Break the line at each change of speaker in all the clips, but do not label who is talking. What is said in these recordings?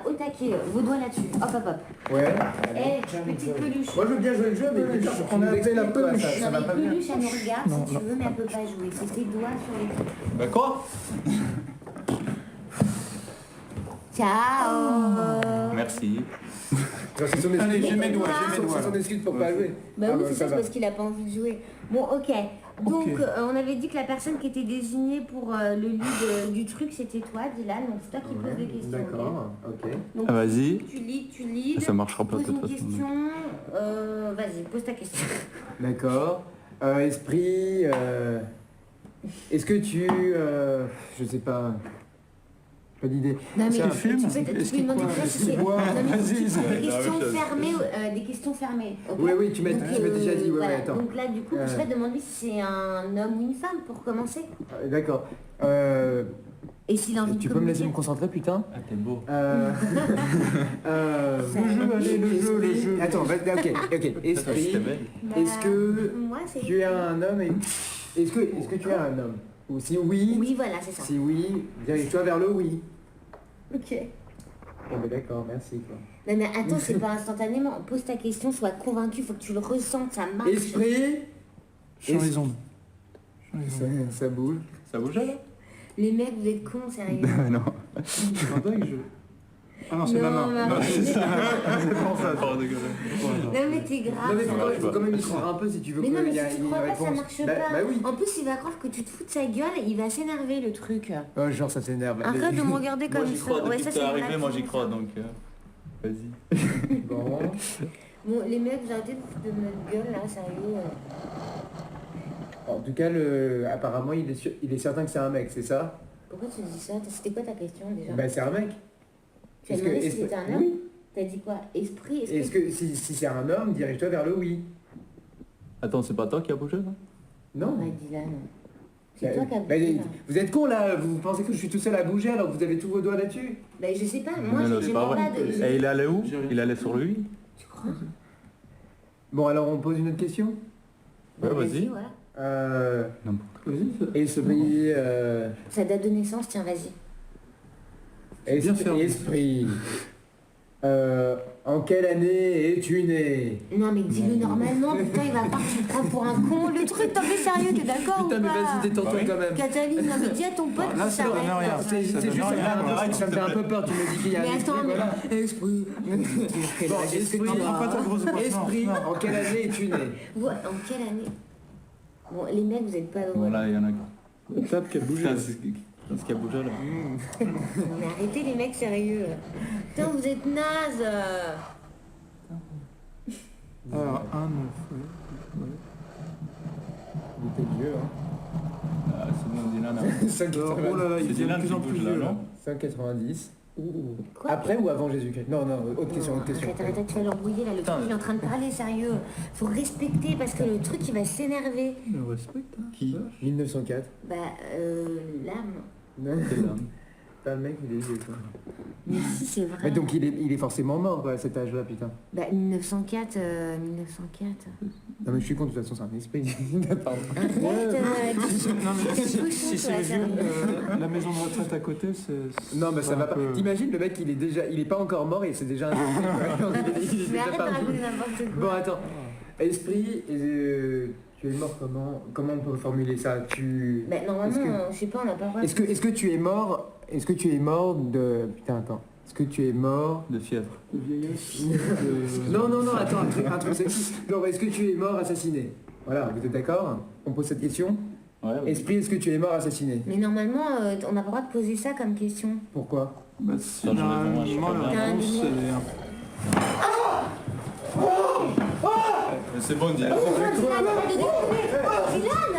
là, au taquet, vos doigts là-dessus. Hop, hop, hop.
Ouais.
Eh, petite peluche.
Moi je veux bien jouer le jeu, mais
On a appelé la peluche.
Ça va
Non,
pas
mais
bien.
peluche, elle nous regarde si tu veux, mais elle peut pas jouer. C'est tes doigts sur les trucs.
Bah quoi?
Ciao.
Merci.
C'est son excuse.
Allez, j'ai mes doigts,
C'est son excuse pour pas jouer.
Bah
Ah,
oui,
bah,
c'est
ça
ça,
va.
parce qu'il a pas envie de jouer. Bon, ok. Donc, on avait dit que la personne qui était désignée pour le lead du truc, c'était toi, Dylan. Donc, c'est toi qui poses les questions.
D'accord, ok.
Donc,
Ah, vas-y.
tu leads.
Ça marchera pas de
Pose une
toute façon.
question. Vas-y, pose ta question.
D'accord. Esprit, est-ce que tu... je sais pas... Pas d'idée.
Non, mais
C'est un
tu
film
peux lui demander
quoi?
déjà si
Est-ce
c'est
qu'il boit?
non, mais
Vas-y,
si c'est des
la
questions
même chose.
fermées, des questions fermées. Ok.
Oui, oui, tu m'as
Donc,
déjà dit, ouais,
voilà.
ouais, attends.
Donc là, du coup, je vais demander si c'est un homme ou une femme pour commencer.
D'accord.
Et s'il a envie de
Tu peux me laisser me
communiquer.
concentrer, putain
Ah, t'es beau.
Le jeu, allez, le jeu.
Attends, ok. Esprit,
C'était belle.
Bah,
est-ce que
moi, c'est...
tu es un homme et... Est-ce que tu es un homme? Ou si oui,
Oui, voilà, c'est ça.
si oui, dirige-toi vers le oui.
Ok.
Bon, mais d'accord, merci, quoi.
Non, mais attends, c'est pas instantanément. Pose ta question, sois convaincu, faut que tu le ressentes, ça marche.
Esprit,
Change les ondes.
ça bouge.
Ça bouge là?
Les mecs, vous êtes cons, sérieux.
Non.
Attends que je... Ah non, c'est ma main.
mais
Non,
arrête.
c'est ça. C'est pour ça. Oh, dégueulasse.
Non, mais t'es grave.
Non mais faut,
sérieux.
faut quand même y croire un peu si tu veux
Mais non, mais
qu'il y
si
ait
tu
une
crois pas, ça
réponse.
marche
Bah,
pas.
bah oui.
En plus, il va croire que tu te fous de sa gueule et il va s'énerver, le truc.
Oh, genre ça s'énerve.
Arrête de me regarder
Moi
comme
j'y
ça.
crois, depuis
ça,
que
c'est
t'es arrivé, moi j'y
exactement
crois
ça.
donc. Vas-y.
Bon.
Bon, les mecs, vous arrêtez de vous foutre de notre gueule, là, sérieux.
En tout cas, apparemment, il est certain que c'est un mec, c'est ça?
Pourquoi tu dis ça? C'était quoi ta question, déjà?
Bah c'est un mec.
Tu as
Est-ce
demandé
que-
si
est-ce
c'était
que-
un homme?
oui.
T'as dit quoi? Esprit?
Est-ce que si c'est un homme, dirige-toi vers le oui.
Attends, c'est pas toi qui a bougé là?
Non.
Bah, Dylan. C'est
Bah,
toi qui as
bah,
bougé, là.
vous êtes con là, vous pensez que je suis tout seul à bouger alors que vous avez tous vos doigts là-dessus?
Bah, je sais pas, moi,
Non, non,
j'ai
c'est pas
même
vrai.
pas de...
Et il est allé où? Il allait sur lui?
Tu crois?
Bon alors on pose une autre question.
Ouais, vas-y.
voilà.
Vas-y,
Esprit,
Sa date de naissance, tiens, vas-y.
bien fait.
esprit. En quelle année es-tu né?
Non, mais dis-le normalement, putain, il va pas que tu te prends pour un con. Le truc, t'en fais sérieux, t'es d'accord ou
Putain mais
pas?
vas-y détends-toi
Bah oui.
quand même.
Cataline, non, mais dis à ton pote
Là,
qu'il
ça donne
s'arrête.
rien.
C'est
Ça
juste
donne rien.
ça me fait un peu peur, tu me dis qu'il y a un
Mais
esprit,
attends,
voilà.
mais... Esprit.
Bon, esprit,
Prends pas ta grosse voix, non,
esprit,
non.
en quelle année es-tu né?
Ouais, en quelle année? Bon, les mecs, vous êtes pas drôles.
Voilà, il y en a.
La table qui a bougé.
Putain, c'est ce qui a bougé là.
Non, mais arrêtez les mecs sérieux. Putain, vous êtes nazes.
Alors, 1, 9,
Il était vieux, hein.
Ah, c'est bon, Dylan. hein.
Oh là là, il
C'est
devient de
Dylan
plus
qui
en plus
bouge là,
vieux là.
non?
5,90.
Quoi?
Après ou avant Jésus-Christ? Non, non, autre question, autre question.
Arrête, tu vas l'embrouiller là, le truc il est en train de parler sérieux. Faut respecter parce que le truc il va s'énerver.
Il le respecte, hein.
Qui?
1904.
Bah, l'âme.
Non,
C'est l'homme.
pas le mec, il est vieux, quoi.
Mais si, c'est vrai.
Mais donc il est forcément mort, quoi, à cet âge-là, putain.
Bah, 1904, 1904.
Non mais je suis con, de toute façon, c'est un esprit. Pardon.
Arrête,
Non mais
t'es
si,
un peu
si
chaud,
c'est
toi,
vieux,
sérieux.
la maison de retraite à côté, c'est...
Non mais ça
un
va pas.
peu-
T'imagines le mec, il est pas encore mort et c'est déjà un esprit. Il est
Mais
déjà
arrête de
parti.
raconter n'importe
Bon
quoi.
attends. Esprit, tu es mort comment on peut formuler ça?
Bah, normalement,
Est-ce
je sais pas, on n'a pas le droit.
Est-ce que tu es mort? Est-ce que tu es mort de... Putain, attends. Est-ce que tu es mort...
De fièvre.
De vieillesse.
Non, non, non, attends, un truc sexy. Genre, est-ce que tu es mort assassiné? Voilà, vous êtes d'accord? On pose cette question?
Ouais, ouais.
Esprit, est-ce que tu es mort assassiné?
Mais normalement, on n'a pas le droit de poser ça comme question.
Pourquoi?
Bah,
Ça, je réponds, moi, je
généralement,
crois
la
bien.
réponse, c'est...
C'est bon, Dylan.
Dylan, arrête de déconner. Dylan.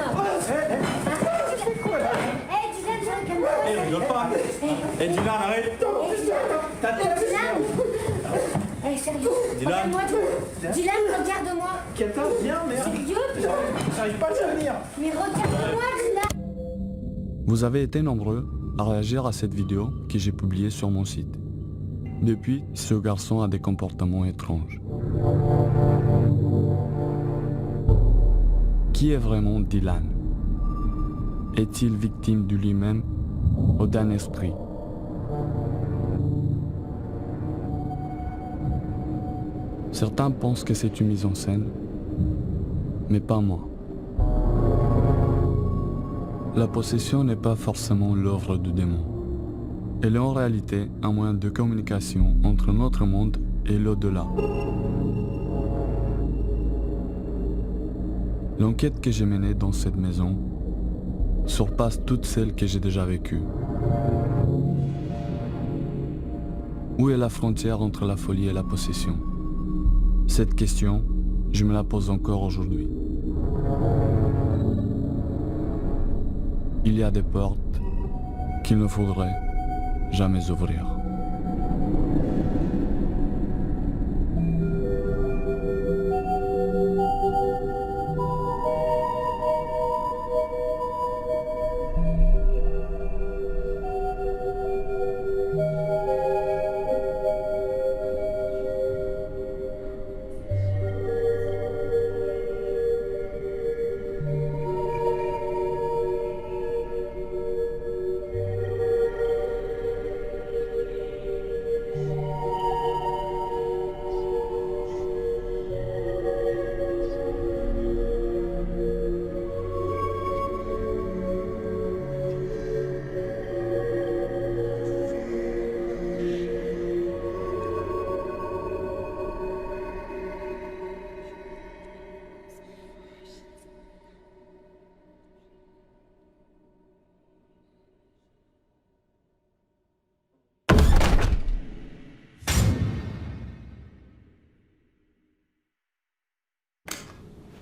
Eh, Dylan, viens, calme-toi.
Eh, rigole pas. Eh, Dylan, arrête.
Dylan. Eh, sérieux.
Dylan.
Regarde-moi, toi. Dylan, regarde-moi.
Kata, viens, merde.
Sérieux, putain.
J'arrive pas à venir.
Mais regarde-moi, Dylan.
Vous avez été nombreux à réagir à cette vidéo que j'ai publiée sur mon site. Depuis, ce garçon a des comportements étranges. Qui est vraiment Dylan? Est-il victime de lui-même ou d'un esprit? Certains pensent que c'est une mise en scène, mais pas moi. La possession n'est pas forcément l'œuvre du démon. Elle est en réalité un moyen de communication entre notre monde et l'au-delà. L'enquête que j'ai menée dans cette maison surpasse toutes celles que j'ai déjà vécues. Où est la frontière entre la folie et la possession? Cette question, je me la pose encore aujourd'hui. Il y a des portes qu'il ne faudrait jamais ouvrir.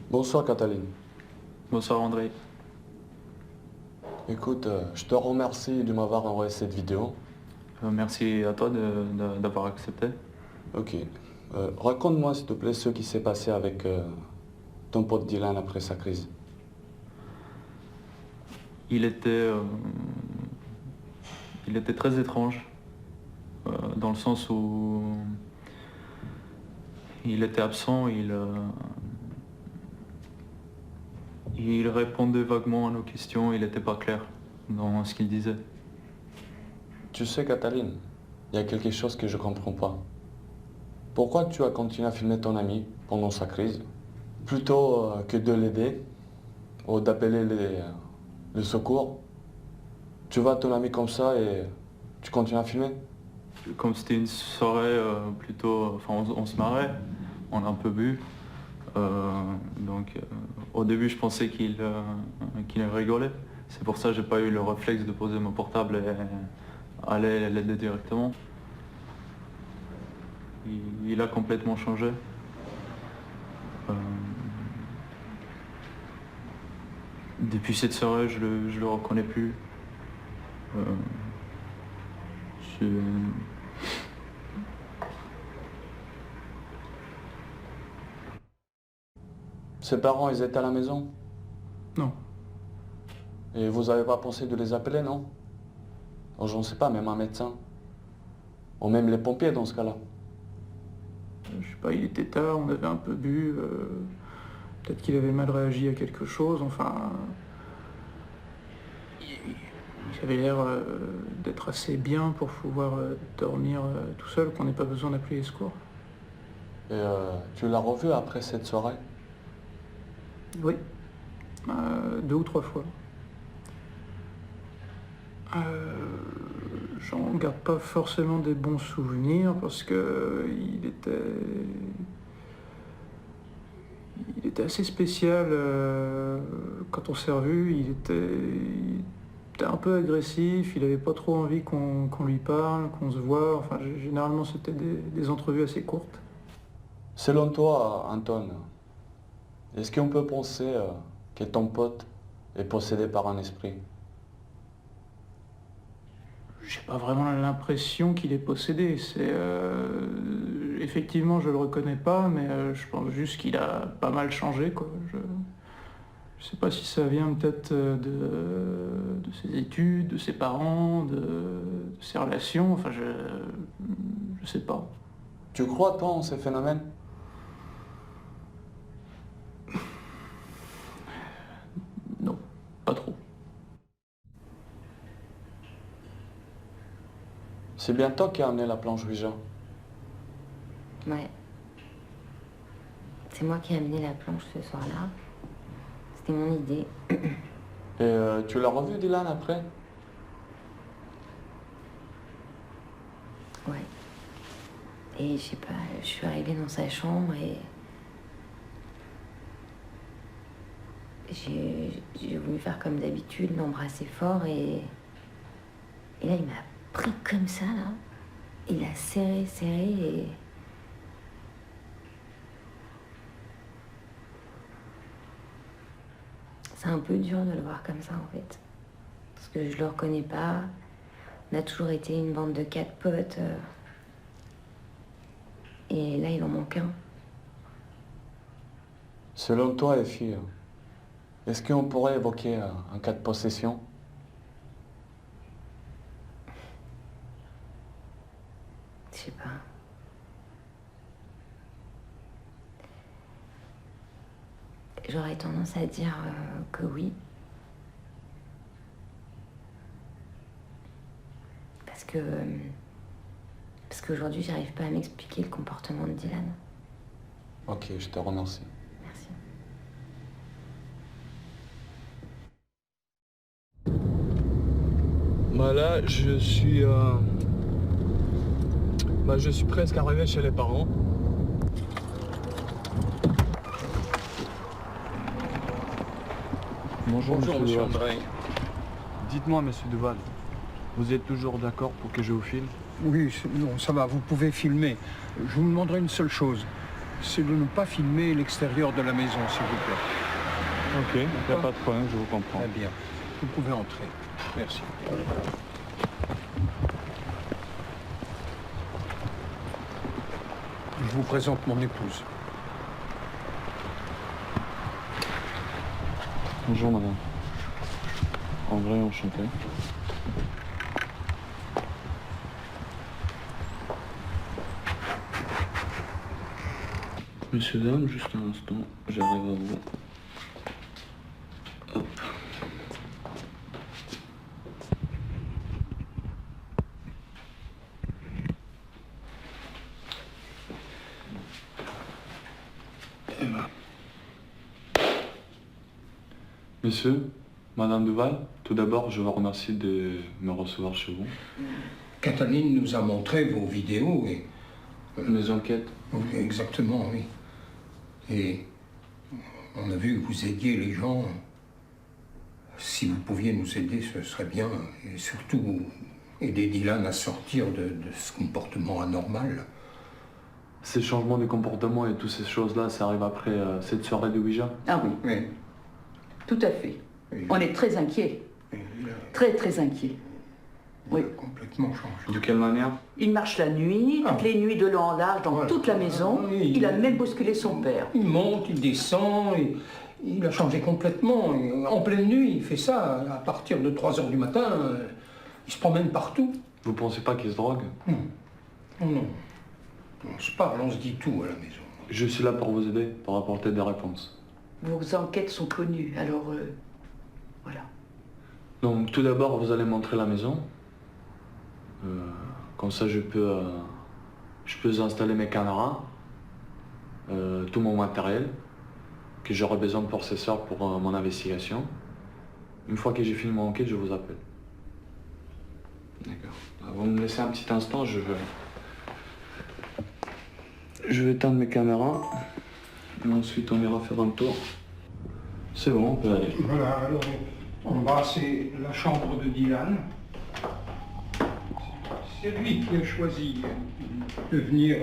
Bonsoir Cataline.
Bonsoir André.
Écoute, je te remercie de m'avoir envoyé cette vidéo.
Merci à toi d'avoir accepté.
Ok. Raconte-moi s'il te plaît ce qui s'est passé avec ton pote Dylan après sa crise.
Il était très étrange, dans le sens où il était absent, il répondait vaguement à nos questions, il n'était pas clair dans ce qu'il disait.
Tu sais Cataline, il y a quelque chose que je comprends pas. Pourquoi tu as continué à filmer ton ami pendant sa crise, plutôt que de l'aider ou d'appeler le secours? Tu vois ton ami comme ça et tu continues à filmer?
Comme c'était une soirée plutôt... Enfin, on se marrait, on a un peu bu. Au début, je pensais qu'il rigolait. C'est pour ça que j'ai pas eu le réflexe de poser mon portable et aller l'aider directement. Il a complètement changé. Depuis cette soirée, je le reconnais plus.
Ses parents, ils étaient à la maison?
Non.
Et vous avez pas pensé de les appeler, non? Ou je ne sais pas, même un médecin? Ou même les pompiers dans ce cas-là?
Je sais pas, il était tard, on avait un peu bu. Peut-être qu'il avait mal réagi à quelque chose. Enfin, il avait l'air d'être assez bien pour pouvoir dormir tout seul, qu'on n'ait pas besoin d'appeler les secours.
Et tu l'as revu après cette soirée?
Oui, 2 ou 3 fois. J'en garde pas forcément des bons souvenirs parce que il était assez spécial quand on s'est revu. Il était un peu agressif, il avait pas trop envie qu'on lui parle, qu'on se voit. Enfin, généralement c'était des entrevues assez courtes.
Selon toi, Anton, est-ce qu'on peut penser que ton pote est possédé par un esprit?
J'ai pas vraiment l'impression qu'il est possédé. Effectivement, je le reconnais pas, mais je pense juste qu'il a pas mal changé, quoi. Je sais pas si ça vient peut-être de ses études, de ses parents, de ses relations. Enfin, je sais pas.
Tu crois, toi, en ces phénomènes?
Non, pas trop.
C'est bien toi qui as amené la planche Ouija.
Ouais. C'est moi qui ai amené la planche ce soir-là. C'était mon idée.
Et tu l'as revu, Dylan, après?
Ouais. Et je sais pas, je suis arrivée dans sa chambre et j'ai voulu faire comme d'habitude, l'embrasser fort et là il m'a pris comme ça là. Il a serré et c'est un peu dur de le voir comme ça en fait. Parce que je le reconnais pas. On a toujours été une bande de 4 potes. Et là, il en manque un.
Selon toi, Effie, est-ce qu'on pourrait évoquer un cas de possession?
Je sais pas. J'aurais tendance à dire que oui. Parce qu'aujourd'hui, j'arrive pas à m'expliquer le comportement de Dylan.
Ok, je te remercie.
Merci.
Bah là, je suis presque arrivé chez les parents.
Bonjour,
Bonjour,
monsieur
monsieur
Duval.
André. Dites-moi, monsieur Duval, vous êtes toujours d'accord pour que je vous filme?
Oui, non, ça va, vous pouvez filmer. Je vous demanderai une seule chose, c'est de ne pas filmer l'extérieur de la maison, s'il vous plaît.
Ok, il n'y a pas de problème, je vous comprends.
Très bien. Vous pouvez entrer. Merci. Je vous présente mon épouse.
Bonjour, madame. André, enchanté. Monsieur, dame, juste un instant, j'arrive à vous. Hop. Et voilà. Monsieur, madame Duval, tout d'abord, je vous remercie de me recevoir chez vous.
Cataline nous a montré vos vidéos et...
Mes enquêtes.
Oui, exactement, oui. Et on a vu que vous aidiez les gens. Si vous pouviez nous aider, ce serait bien. Et surtout, aider Dylan à sortir de ce comportement anormal.
Ces changements de comportement et toutes ces choses-là, ça arrive après cette soirée de Ouija?
Ah oui,
Oui.
tout à fait.
Et-
On est très inquiets.
et il a-
Très, très inquiets.
il
Oui.
a complètement changé.
De quelle manière?
Il marche la nuit,
Ah.
toutes les nuits de long en large, dans
Voilà.
toute la maison.
Ah oui.
Il a même bousculé son père.
Il monte, il descend, et il a changé complètement. Et en pleine nuit, il fait ça. À partir de 3 heures du matin, il se promène partout.
Vous pensez pas qu'il se drogue?
Non. Non. On se parle, on se dit tout à la maison.
Je suis là pour vous aider, pour apporter des réponses.
Vos enquêtes sont connues, alors voilà.
Donc tout d'abord, vous allez montrer la maison. Comme ça, je peux installer mes caméras, tout mon matériel que j'aurai besoin pour ce soir pour mon investigation. Une fois que j'ai fini mon enquête, je vous appelle.
D'accord. Vous me laissez un petit instant, je vais éteindre mes caméras. Et ensuite, on ira faire un tour. C'est bon, on peut aller.
Voilà, alors en bas, c'est la chambre de Dylan. C'est lui qui a choisi de venir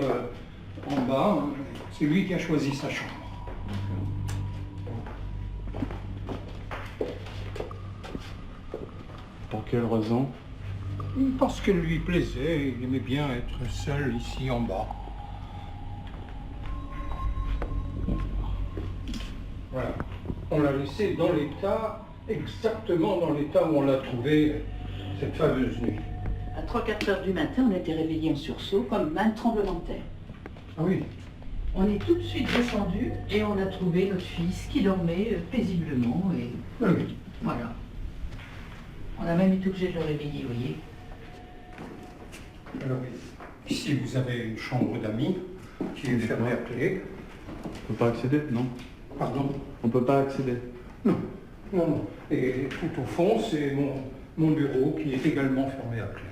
en bas. C'est lui qui a choisi sa chambre.
Pour quelle raison?
Parce qu'elle lui plaisait, il aimait bien être seul ici en bas. Voilà. On l'a laissé dans l'état, exactement dans l'état où on l'a trouvé cette fameuse nuit.
À 3-4 heures du matin, on a été réveillés en sursaut, comme un tremblement de terre.
Ah oui.
On est tout de suite descendu et on a trouvé notre fils qui dormait paisiblement et
Ah oui.
voilà. On a même été obligé de le réveiller, vous voyez.
Alors, ici, vous avez une chambre d'amis qui est fermée à clé.
On peut pas accéder, non?
Pardon?
On peut pas accéder.
Non, non, non. Et tout au fond, c'est mon bureau qui est également fermé à clé.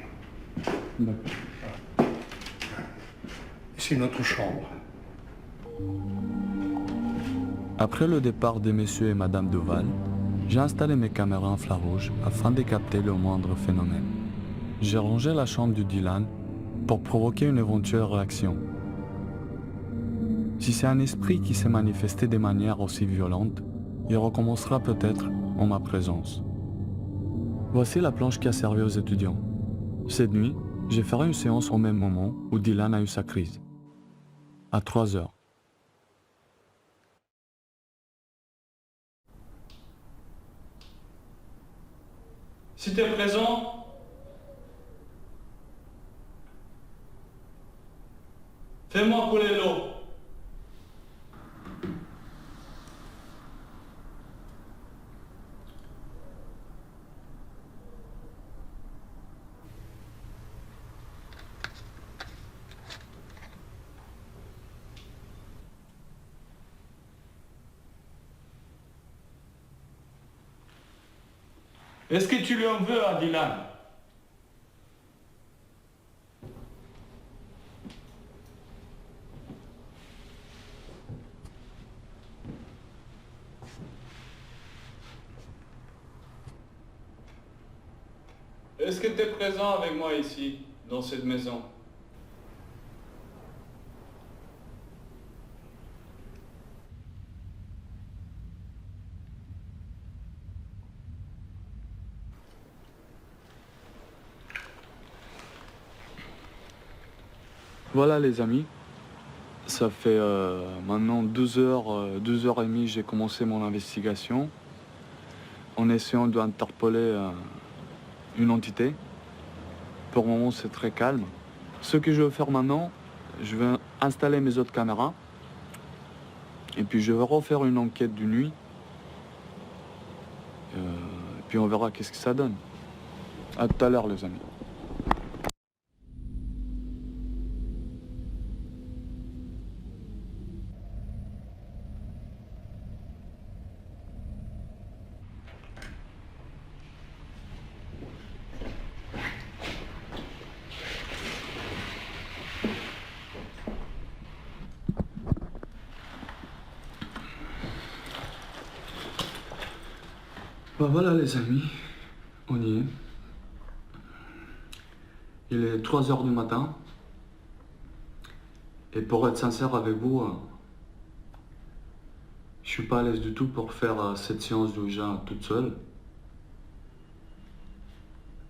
D'accord.
C'est notre chambre.
Après le départ de monsieur et madame Duval, j'ai installé mes caméras infrarouges afin de capter le moindre phénomène. J'ai rangé la chambre du Dylan pour provoquer une éventuelle réaction. Si c'est un esprit qui s'est manifesté de manière aussi violente, il recommencera peut-être en ma présence. Voici la planche qui a servi aux étudiants. Cette nuit, j'ai fait une séance au même moment où Dylan a eu sa crise. À 3 heures.
Si tu es présent, fais-moi couler l'eau. Est-ce que tu lui en veux à Dylan? Est-ce que tu es présent avec moi ici, dans cette maison?
Voilà les amis, ça fait maintenant 2h30 j'ai commencé mon investigation en essayant d'interpeller une entité. Pour le moment c'est très calme. Ce que je vais faire maintenant, je vais installer mes autres caméras et puis je vais refaire une enquête de nuit et puis on verra qu'est-ce que ça donne. À tout à l'heure les amis. Bah voilà les amis, on y est. Il est 3 h du matin. Et pour être sincère avec vous, je suis pas à l'aise du tout pour faire cette séance de Ouija toute seule.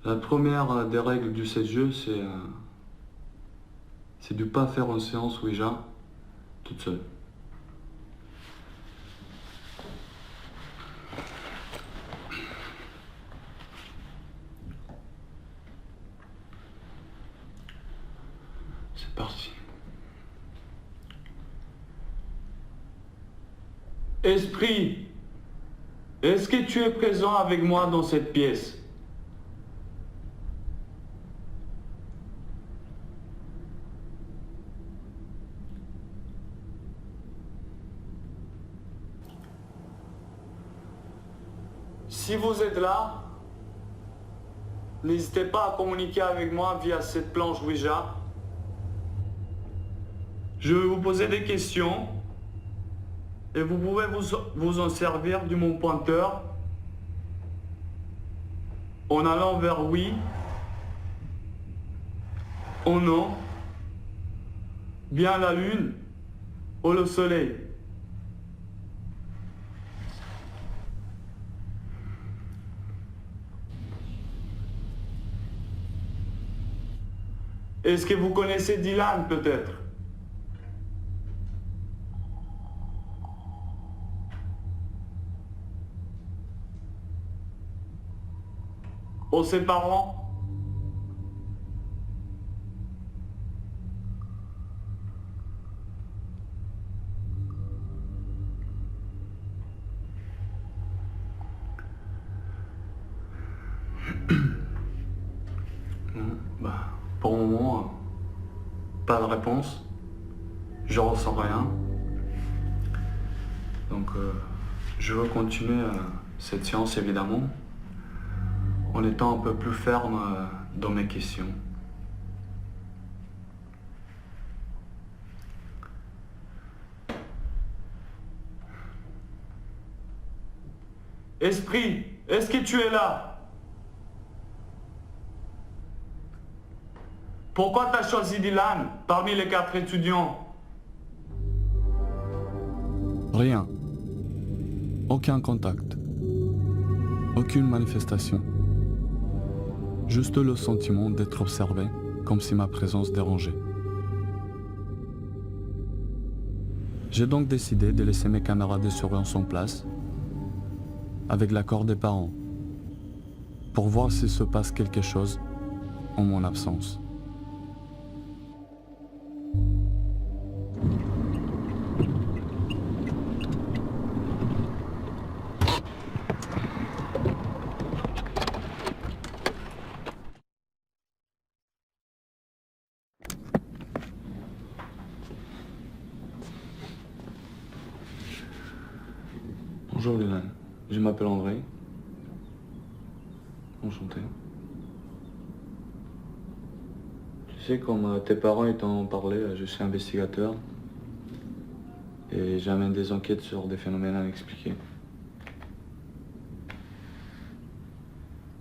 La première des règles du jeu, c'est de ne pas faire une séance Ouija toute seule. C'est parti.
Esprit, est-ce que tu es présent avec moi dans cette pièce? Si vous êtes là, n'hésitez pas à communiquer avec moi via cette planche Ouija. Je vais vous poser des questions et vous pouvez vous en servir du mon pointeur en allant vers oui, ou non, bien la lune ou le soleil. Est-ce que vous connaissez Dylan peut-être? Ou ses parents?
Pour le moment, pas de réponse. Je ressens rien. Donc je veux continuer cette séance évidemment en étant un peu plus ferme dans mes questions. Esprit, est-ce que tu es là? Pourquoi tu as choisi Dylan parmi les 4 étudiants?
Rien. Aucun contact. Aucune manifestation. Juste le sentiment d'être observé, comme si ma présence dérangeait. J'ai donc décidé de laisser mes camarades de surveillance en place, avec l'accord des parents, pour voir s'il se passe quelque chose en mon absence.
Bonjour Dylan, je m'appelle André. Enchanté. Tu sais, comme tes parents ils t'en parlaient, je suis investigateur et j'amène des enquêtes sur des phénomènes inexpliqués.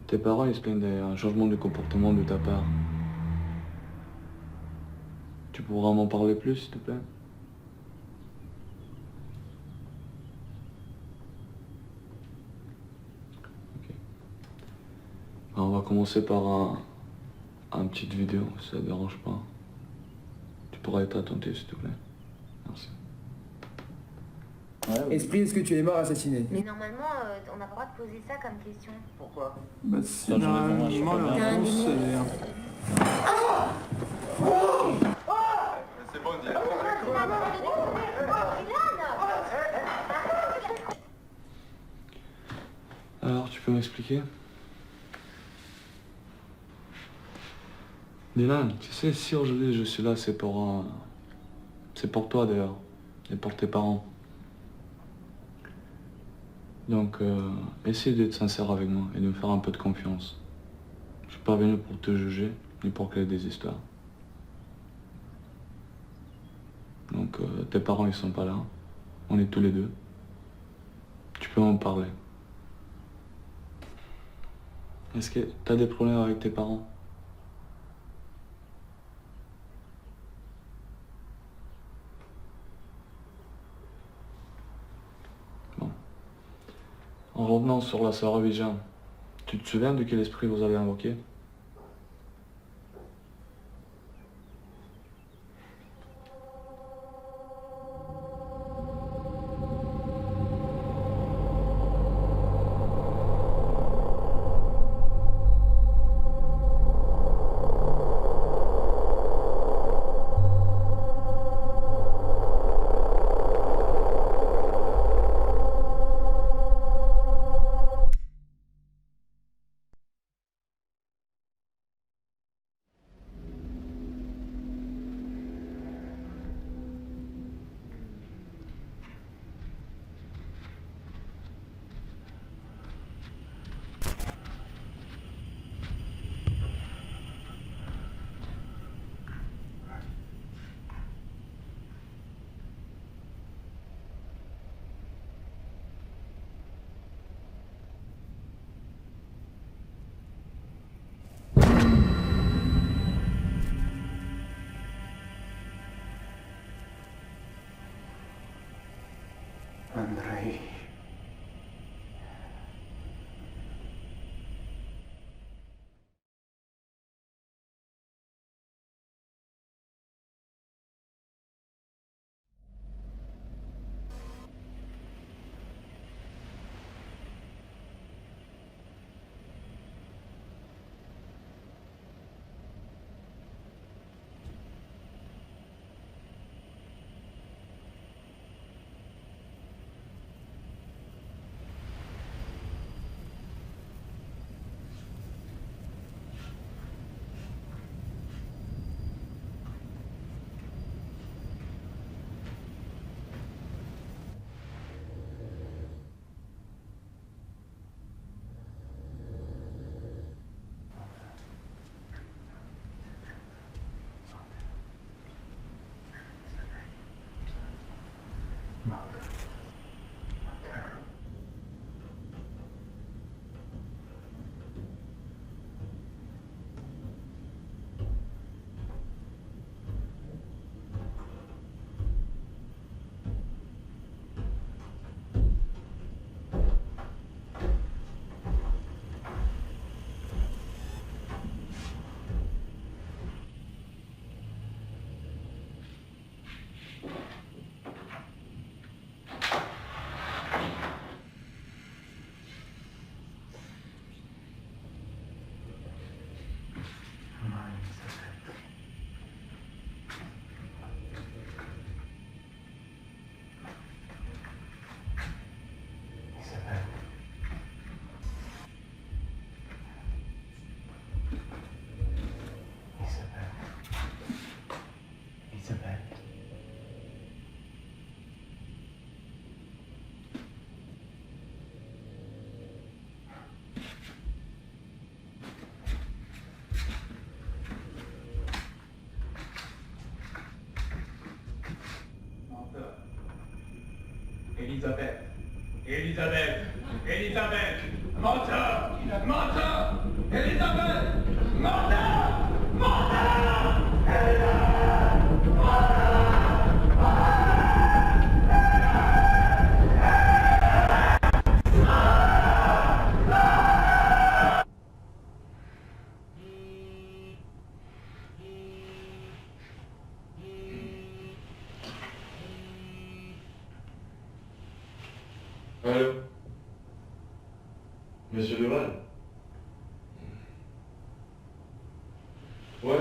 Tes parents ils se plaignent d'un changement de comportement de ta part. Tu pourras m'en parler plus, s'il te plaît? On va commencer par un petite vidéo, si ça ne dérange pas. Tu pourras être attentif, s'il te plaît. Merci.
Esprit, est-ce que tu es mort assassiné?
Mais normalement, on n'a pas le droit de poser ça comme question.
Pourquoi?
Bah, si normalement la réponse est...
C'est bon, Dylan.
Alors, tu peux m'expliquer? Dylan, tu sais, si aujourd'hui je suis là, c'est pour toi d'ailleurs, et pour tes parents. Donc, essaye d'être sincère avec moi et de me faire un peu de confiance. Je suis pas venu pour te juger, ni pour créer des histoires. Donc, tes parents ils sont pas là, on est tous les deux. Tu peux m'en parler. Est-ce que t'as des problèmes avec tes parents? En revenant sur la sœur Abidjan, tu te souviens de quel esprit vous avez invoqué?
Elisabeth. Elisabeth. Elisabeth. Menteur. Menteur. Elisabeth. Menteur. Menteur.
Allô? Monsieur Duval? Ouais,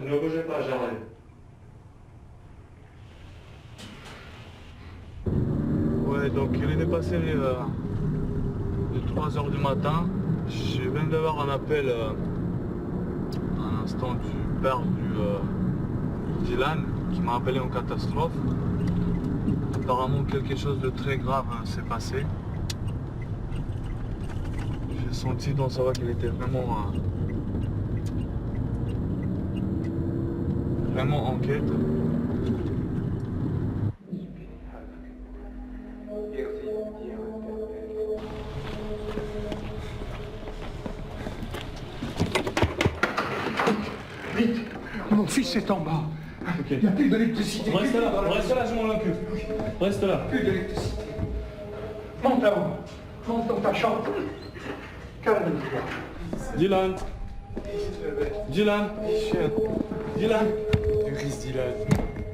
ne bougez pas, j'arrive. Ouais, donc il est dépassé les 3 h du matin. Je viens d'avoir un appel à l'instant du père du Dylan qui m'a appelé en catastrophe. Apparemment quelque chose de très grave s'est passé. J'ai senti dans sa voix qu'il était vraiment en quête.
Vite, mon fils est en bas. Il n'y a plus d'électricité.
Reste là, je m'en occupe. Reste là.
Plus d'électricité. Monte là-haut. Monte dans ta chambre. Calme-toi.
Dylan. Dylan. Dylan.
Il reste Dylan.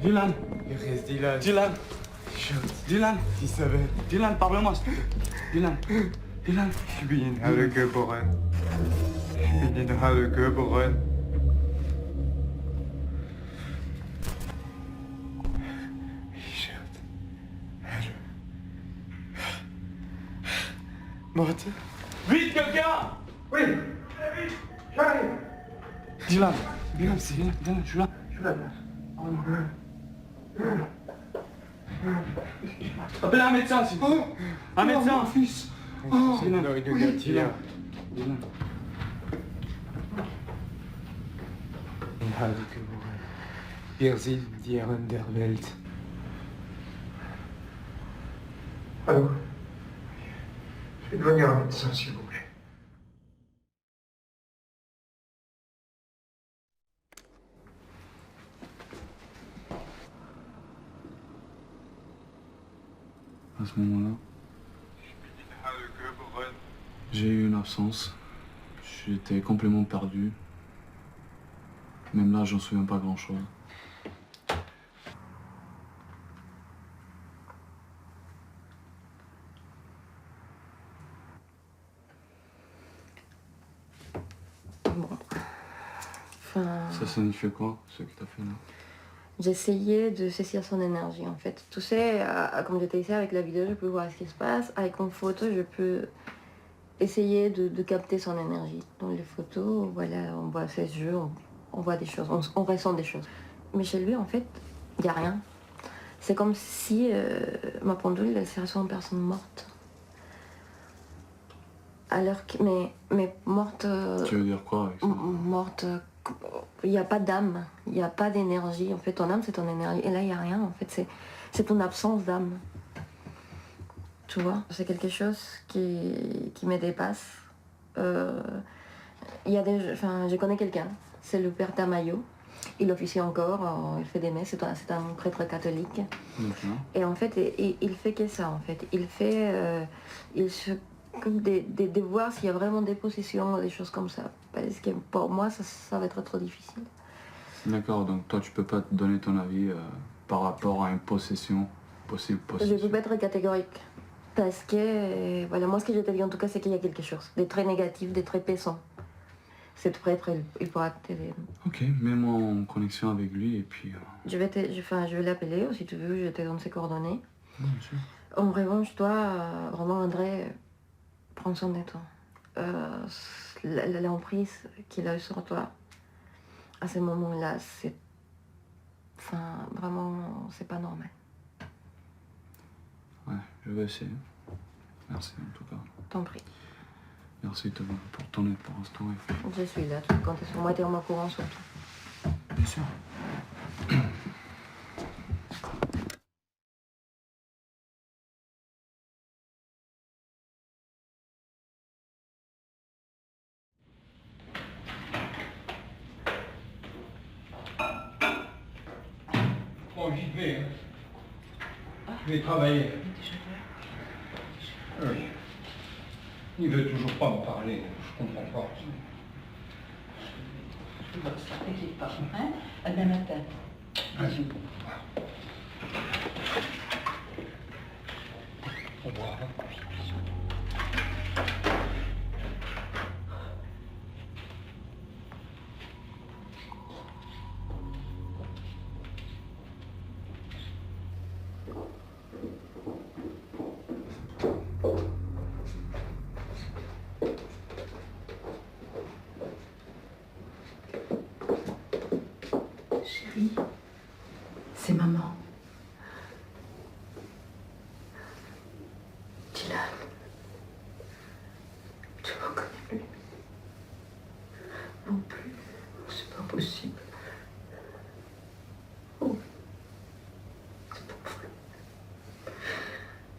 Dylan.
Il reste Dylan.
Dylan. Dylan.
Elisabeth.
Dylan, parle-moi. Dylan. Dylan.
Ich bin in Halle geboren. Ich bin in Halle geboren. Morte.
Vite, quelqu'un!
Oui. J'arrive.
Dylan. Dylan, c'est Dylan. Dylan, je suis là.
Je suis là.
Appelle un médecin, s'il te plaît. Un médecin.
Mon fils.
Dylan.
Dylan.
Dylan.
In Halle geboren. Wir sind die Herren der Welt.
Allô. Je vais devenir un médecin, s'il vous plaît.
À ce moment-là, j'ai eu une absence. J'étais complètement perdu. Même là, j'en souviens pas grand-chose.
Bon. Enfin,
Ça signifie quoi, ce que t'as fait là?
j'essayais de saisir son énergie en fait. Tu sais, comme j'étais ici avec la vidéo, je peux voir ce qui se passe. Avec une photo, je peux essayer de capter son énergie. Dans les photos, voilà, on voit ses yeux, on voit des choses, on ressent des choses. Mais chez lui, en fait, il n'y a rien. C'est comme si ma pendule, elle serait sur une personne morte. Alors que, mais morte...
Tu veux dire quoi avec ça?
Morte, il n'y a pas d'âme, il n'y a pas d'énergie. En fait, ton âme, c'est ton énergie. Et là, il n'y a rien. En fait, c'est ton absence d'âme. Tu vois, c'est quelque chose qui me dépasse. Je connais quelqu'un, c'est le père Tamayo. Il officie encore, il fait des messes, c'est un prêtre catholique.
D'accord.
Et en fait, il fait que ça, en fait. Il s'occupe de voir s'il y a vraiment des possessions, des choses comme ça. Parce que pour moi, ça va être trop difficile.
D'accord, donc toi, tu peux pas te donner ton avis par rapport à une possible
Je
possession.
ne peux pas être catégorique. Parce que, voilà, moi, ce que je te dis en tout cas, c'est qu'il y a quelque chose de très négatif, de très pesant. Cette prêtre, il pourra t'aider.
Ok, mets-moi en connexion avec lui et puis...
Je vais l'appeler, ou si tu veux, je te donne ses coordonnées.
Bien sûr.
En revanche, toi, vraiment, André, prends soin de toi. L'emprise qu'il a eu sur toi, à ce moment-là, c'est... Enfin, vraiment, c'est pas normal.
Ouais, je vais essayer. Merci en tout cas.
T'en prie.
Merci Thomas pour ton aide pour l'instant.
Je suis là, tu peux compter sur moi, t'es au courant surtout.
Bien sûr.
Bon, j'y vais. Hein. Je vais travailler. Oui. Il veut toujours pas me parler. Je comprends pas.
T'inquiète pas, hein? À demain matin.
Vas-y. Au revoir.
Chérie, c'est maman. Dylan, tu me reconnais plus. Non plus, c'est pas possible. Oh, c'est pas vrai.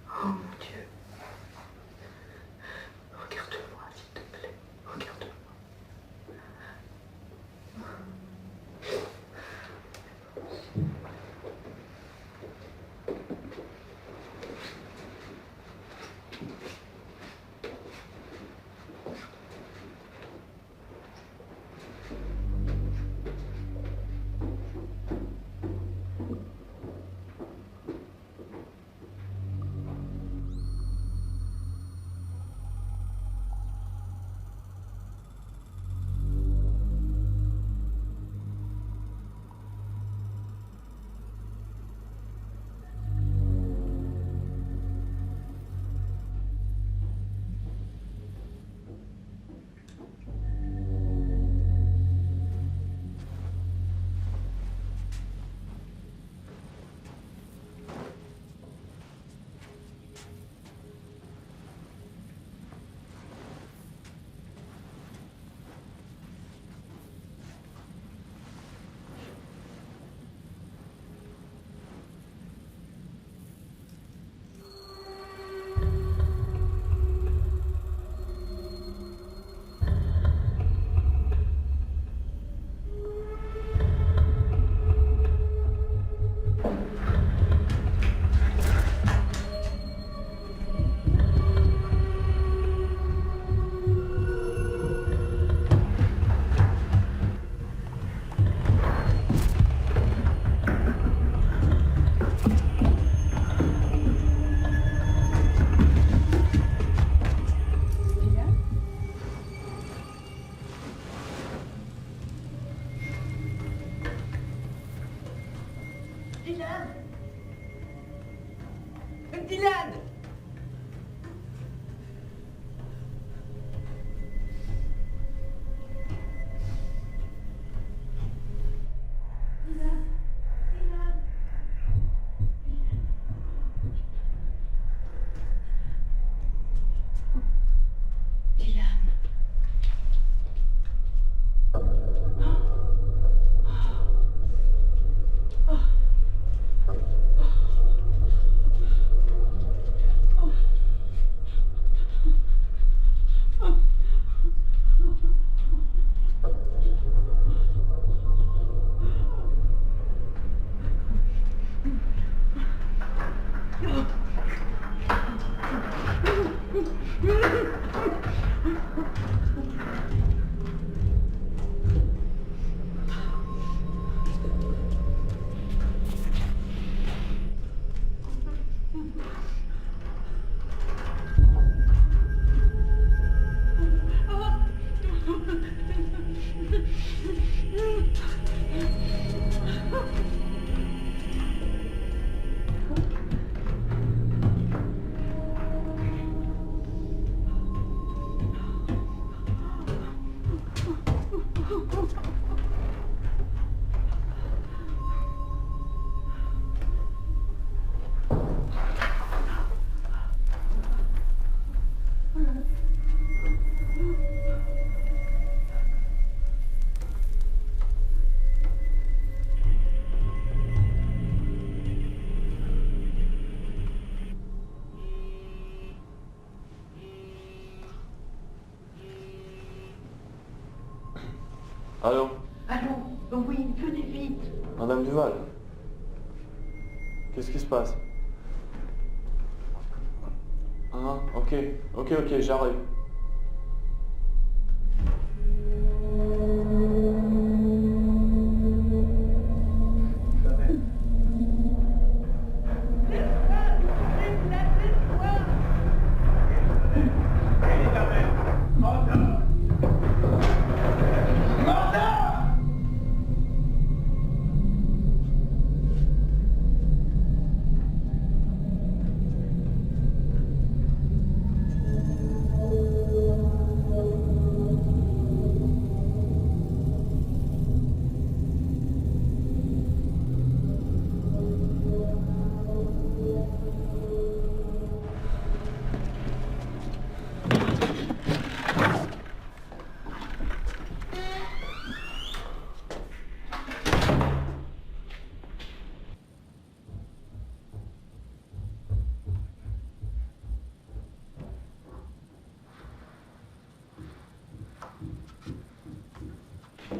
Oh mon Dieu. Regarde-moi, s'il te plaît. Regarde-moi.
Dylan! Dylan!
Allô?
Allô? Bon,
oui, venez vite.
Madame Duval, qu'est-ce qui se passe? Ah, ok, j'arrive.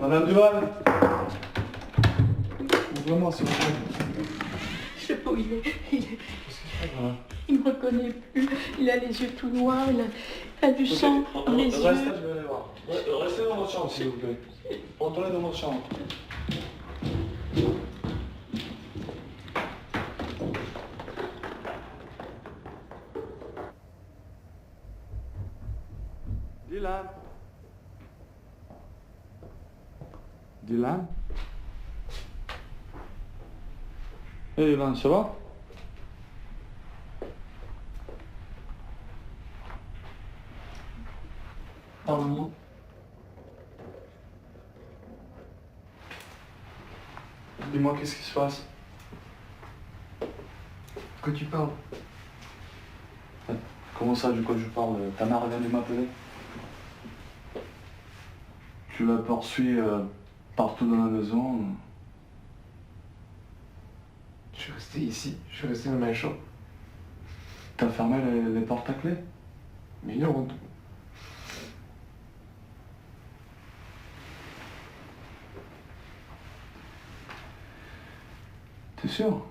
Madame Duval, ouvre-moi s'il vous plaît.
Je sais pas où il est. Il me reconnaît plus. Il a les yeux tout noirs, il a du sang dans les yeux.
Restez, je vais aller voir. Restez dans votre chambre s'il vous plaît. Retournez dans votre chambre. Dylan. Dylan? Hey Dylan, ça va? Parle-moi. Dis-moi qu'est-ce qui se passe?
De quoi tu parles?
Comment ça, du quoi je parle? Ta mère vient de m'appeler? Tu la poursuis partout dans la maison.
Je suis resté ici, je suis resté dans ma chambre.
T'as fermé les portes à clé?
Mais non,
T'es sûr?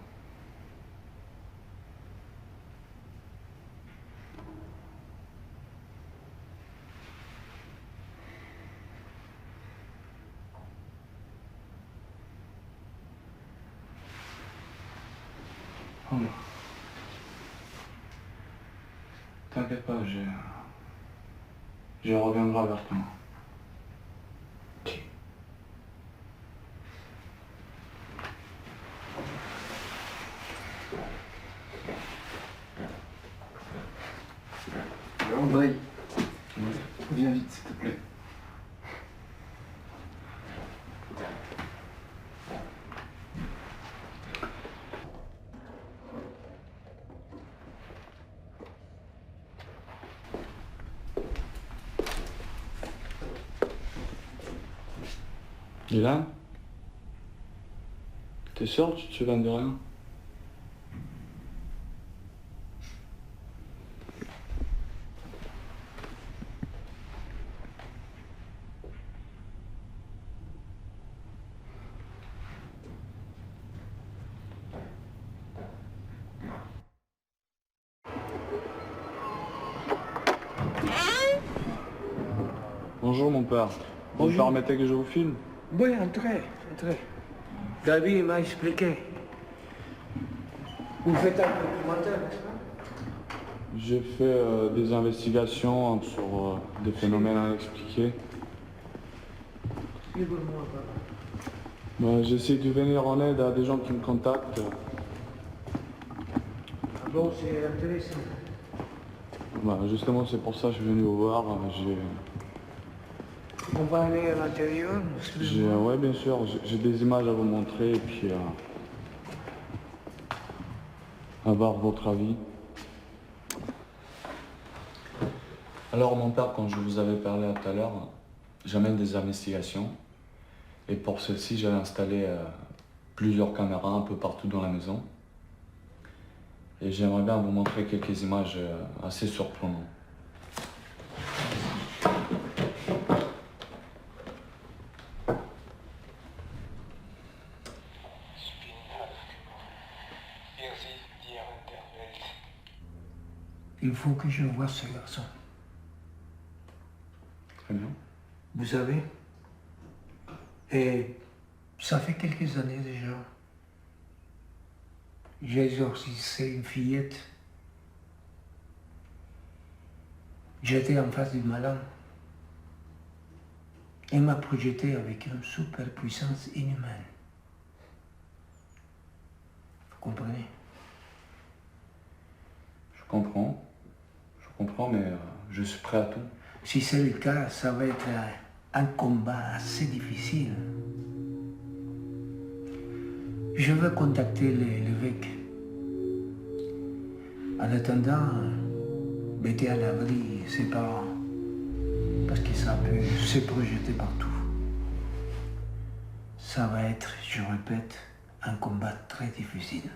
Oh. T'inquiète pas, je reviendrai vers toi.
André, viens vite s'il te plaît.
Dylan? T'es sûr que tu te souviens de rien? Bonjour mon père. Vous me permettez que je vous filme?
Oui, entrez. David m'a expliqué. Vous faites un documentaire, n'est-ce pas?
J'ai fait des investigations sur des phénomènes inexpliqués. J'essaie de venir en aide à des gens qui me contactent.
Ah bon, c'est intéressant.
Justement, c'est pour ça que je suis venu vous voir.
On va aller à l'intérieur.
Oui, bien sûr. J'ai des images à vous montrer et puis avoir votre avis. Alors, mon père, quand je vous avais parlé tout à l'heure, j'amène des investigations. Et pour celle-ci, j'ai installé plusieurs caméras un peu partout dans la maison. Et j'aimerais bien vous montrer quelques images assez surprenantes.
Il faut que je voie ce garçon.
Très bien.
Vous savez, et ça fait quelques années déjà, j'ai exorcisé une fillette. J'étais en face du malin. Elle m'a projeté avec une super puissance inhumaine. Vous comprenez?
Je comprends, mais je suis prêt à tout.
Si c'est le cas, ça va être un combat assez difficile. Je vais contacter l'évêque. En attendant, mettez à l'abri ses parents, parce que ça peut se projeter partout. Ça va être, je répète, un combat très difficile.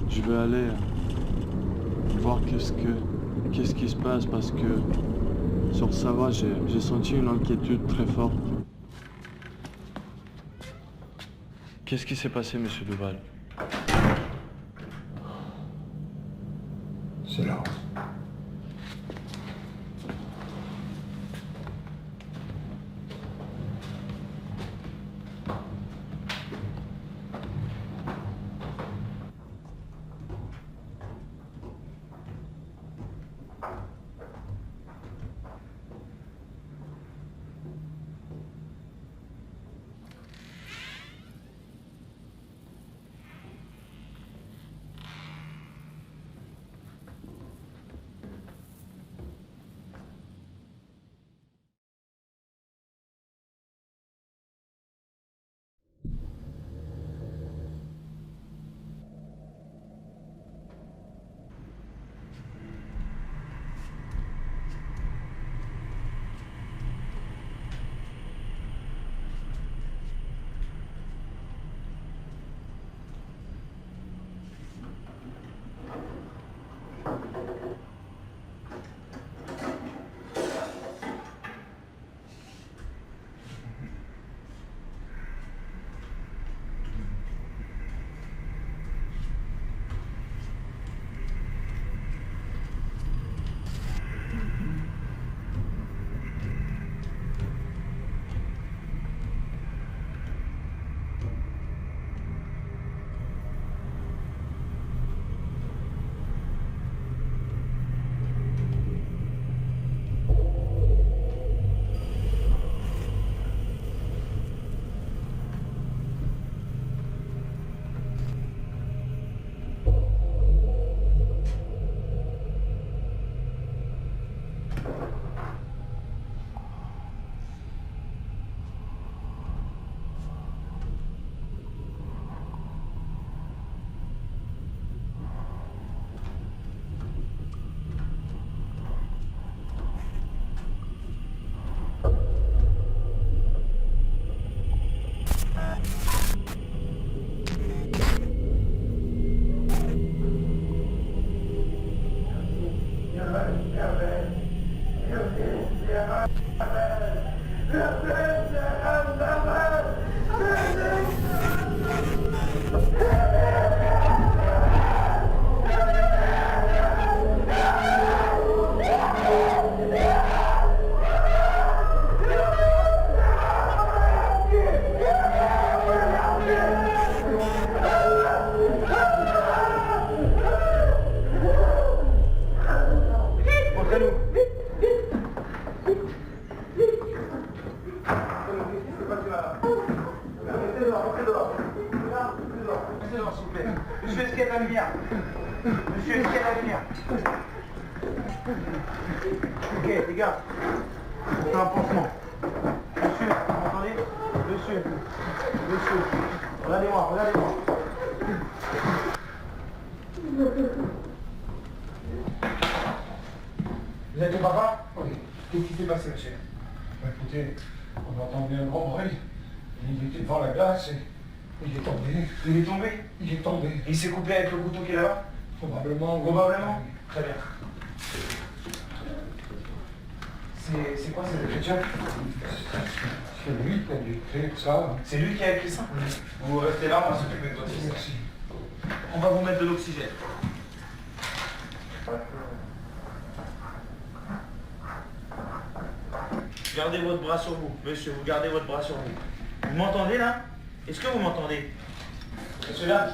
Je vais aller voir qu'est-ce qui se passe parce que sur Savoie, j'ai senti une inquiétude très forte. Qu'est-ce qui s'est passé, monsieur Duval?
C'est là.
Monsieur, est-ce qu'il y a de la lumière? Monsieur, est-ce qu'il y a de la lumière? Ok, les gars, on fait un pansement. Monsieur, vous m'entendez? Monsieur, regardez-moi, regardez-moi. Vous êtes le papa? Oui. Qu'est-ce qui s'est passé, monsieur?
Écoutez, on a entendu un grand bruit.
Il était devant la glace et il est tombé.
Il est tombé?
Il est tombé.
Il s'est couplé avec le couteau qui est là-bas?
Probablement.
Probablement? Très bien. C'est quoi cette écriture?
C'est lui qui a dû écrire ça.
C'est lui qui a écrit ça? Vous restez là, on va s'occuper de votre fils.
Merci.
On va vous mettre de l'oxygène. Gardez votre bras sur vous, monsieur, vous gardez votre bras sur vous. Vous m'entendez là? Est-ce que vous m'entendez? Monsieur là,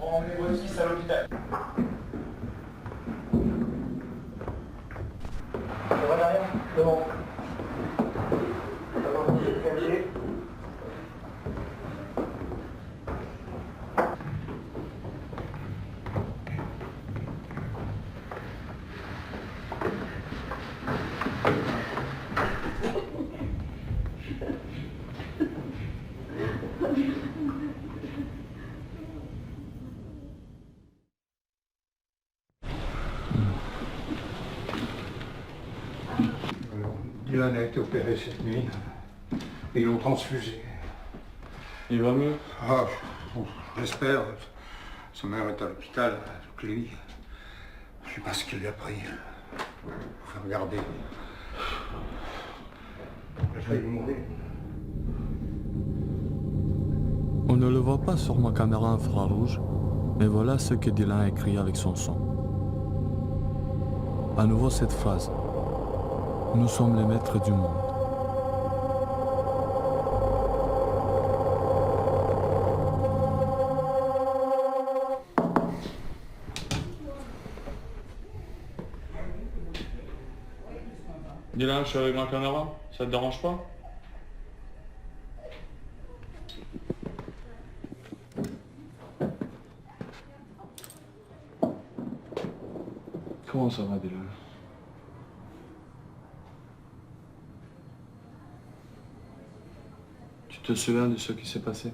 on va emmener votre fils à l'hôpital. Ça va derrière? C'est bon. Ça va, vous êtes calmé.
Dylan a été opéré cette nuit. Et ils l'ont transfusé.
Il va mieux?
Ah, j'espère. Sa mère est à l'hôpital avec lui. Je sais pas ce qu'il lui a pris. Faut faire regarder. Il a failli mourir.
On ne le voit pas sur ma caméra infrarouge, mais voilà ce que Dylan a écrit avec son son. À nouveau cette phrase. Nous sommes les maîtres du monde. Dylan, je suis avec ma caméra, ça te dérange pas? Comment ça va, Dylan? Tu te souviens de ce qui s'est passé?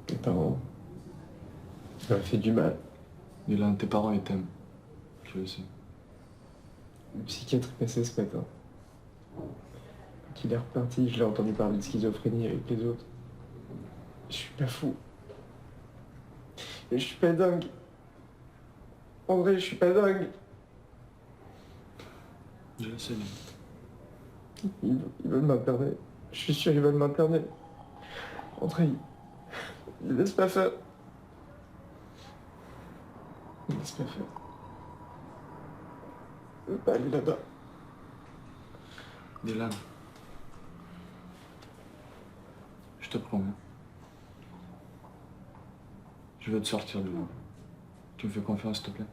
Mes parents, ça m'a fait du mal.
Dylan, tes parents, ils t'aiment. Je le sais.
Le psychiatre est passé ce matin. Quand il est reparti, je l'ai entendu parler de schizophrénie avec les autres. Je suis pas fou. Mais je suis pas dingue. En vrai, je suis pas dingue.
Je le sais,
Ils veulent m'interner. Je suis sûr qu'ils veulent m'interner. André, ils laissent pas faire. Ils laissent pas faire. Je veux pas aller là-bas.
Dylan, je te promets. Je veux te sortir de là. Tu me fais confiance, s'il te plaît?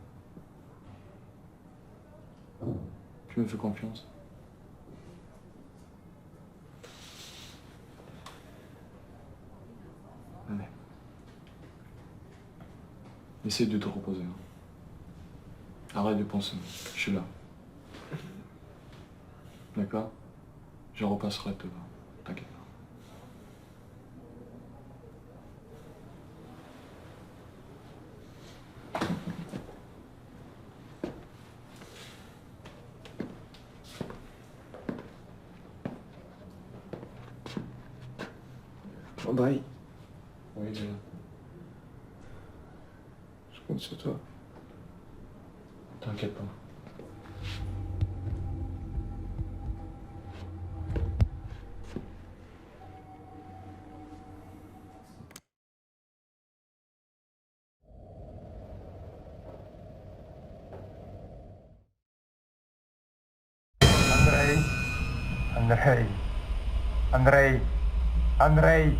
Tu me fais confiance? Allez. Essaye de te reposer. Hein. Arrête de penser. Je suis là. D'accord? Je repasserai te voir. T'inquiète pas.
André,
Oui, Dylan.
je compte sur toi.
T'inquiète pas.
Andrei,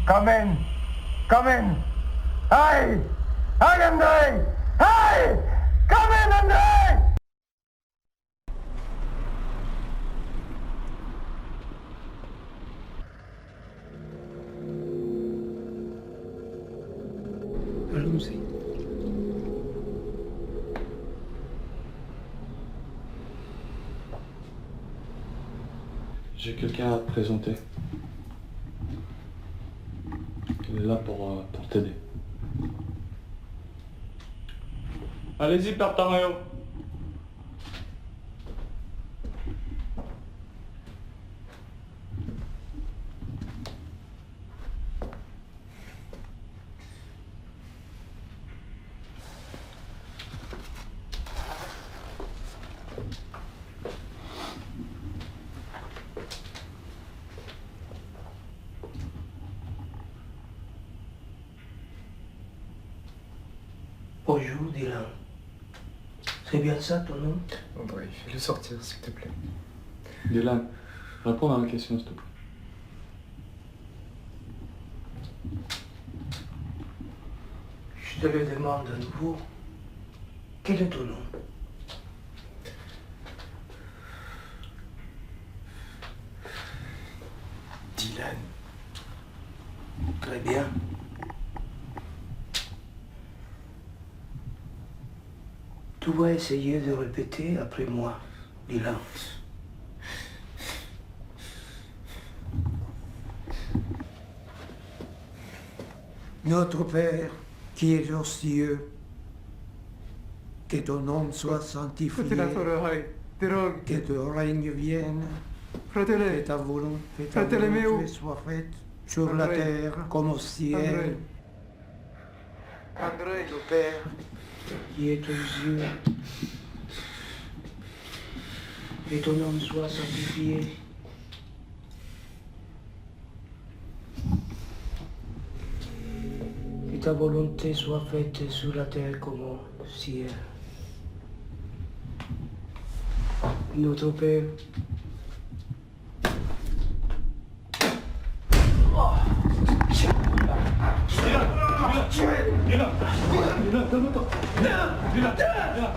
come in, come in. Hey, hey, Andrei, hey, come in, Andrei.
Allons-y.
J'ai quelqu'un à te présenter. Il est là pour t'aider. Allez-y, Père Tamayo.
Bonjour, Dylan. C'est bien ça ton nom?
André, fais-le sortir, s'il te plaît.
Dylan, réponds à la question, s'il te plaît.
Je te le demande à nouveau. Quel est ton nom?
Dylan.
Très bien. Tu vas essayer de répéter après moi, Dylan.
Notre Père, qui es aux cieux, que ton nom soit sanctifié, que ton règne vienne, que ta volonté soit faite sur la terre comme au ciel. Notre Père,
Qui est aux yeux, que ton nom soit sanctifié. Que ta volonté soit faite sur la terre comme au ciel. Notre Père,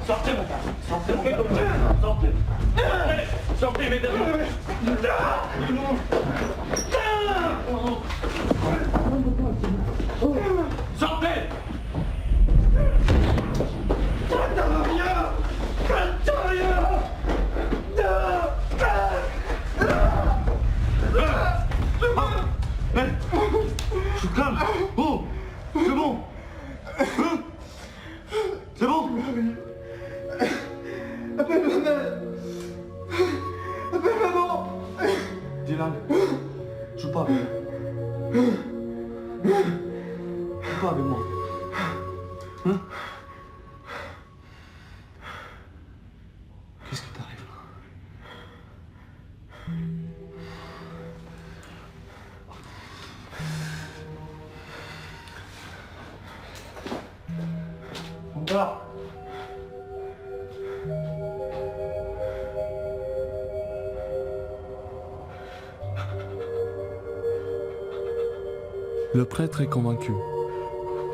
Sortez maintenant. Sortez. Sortez, mesdames. Sortez. Je suis calme. Oh, c'est bon. C'est bon.
appelle ma mère. Appelle maman.
Dylan, joue pas avec moi. Joue pas avec moi. Hein? Qu'est-ce qui t'arrive là?
Encore.
Le prêtre est convaincu.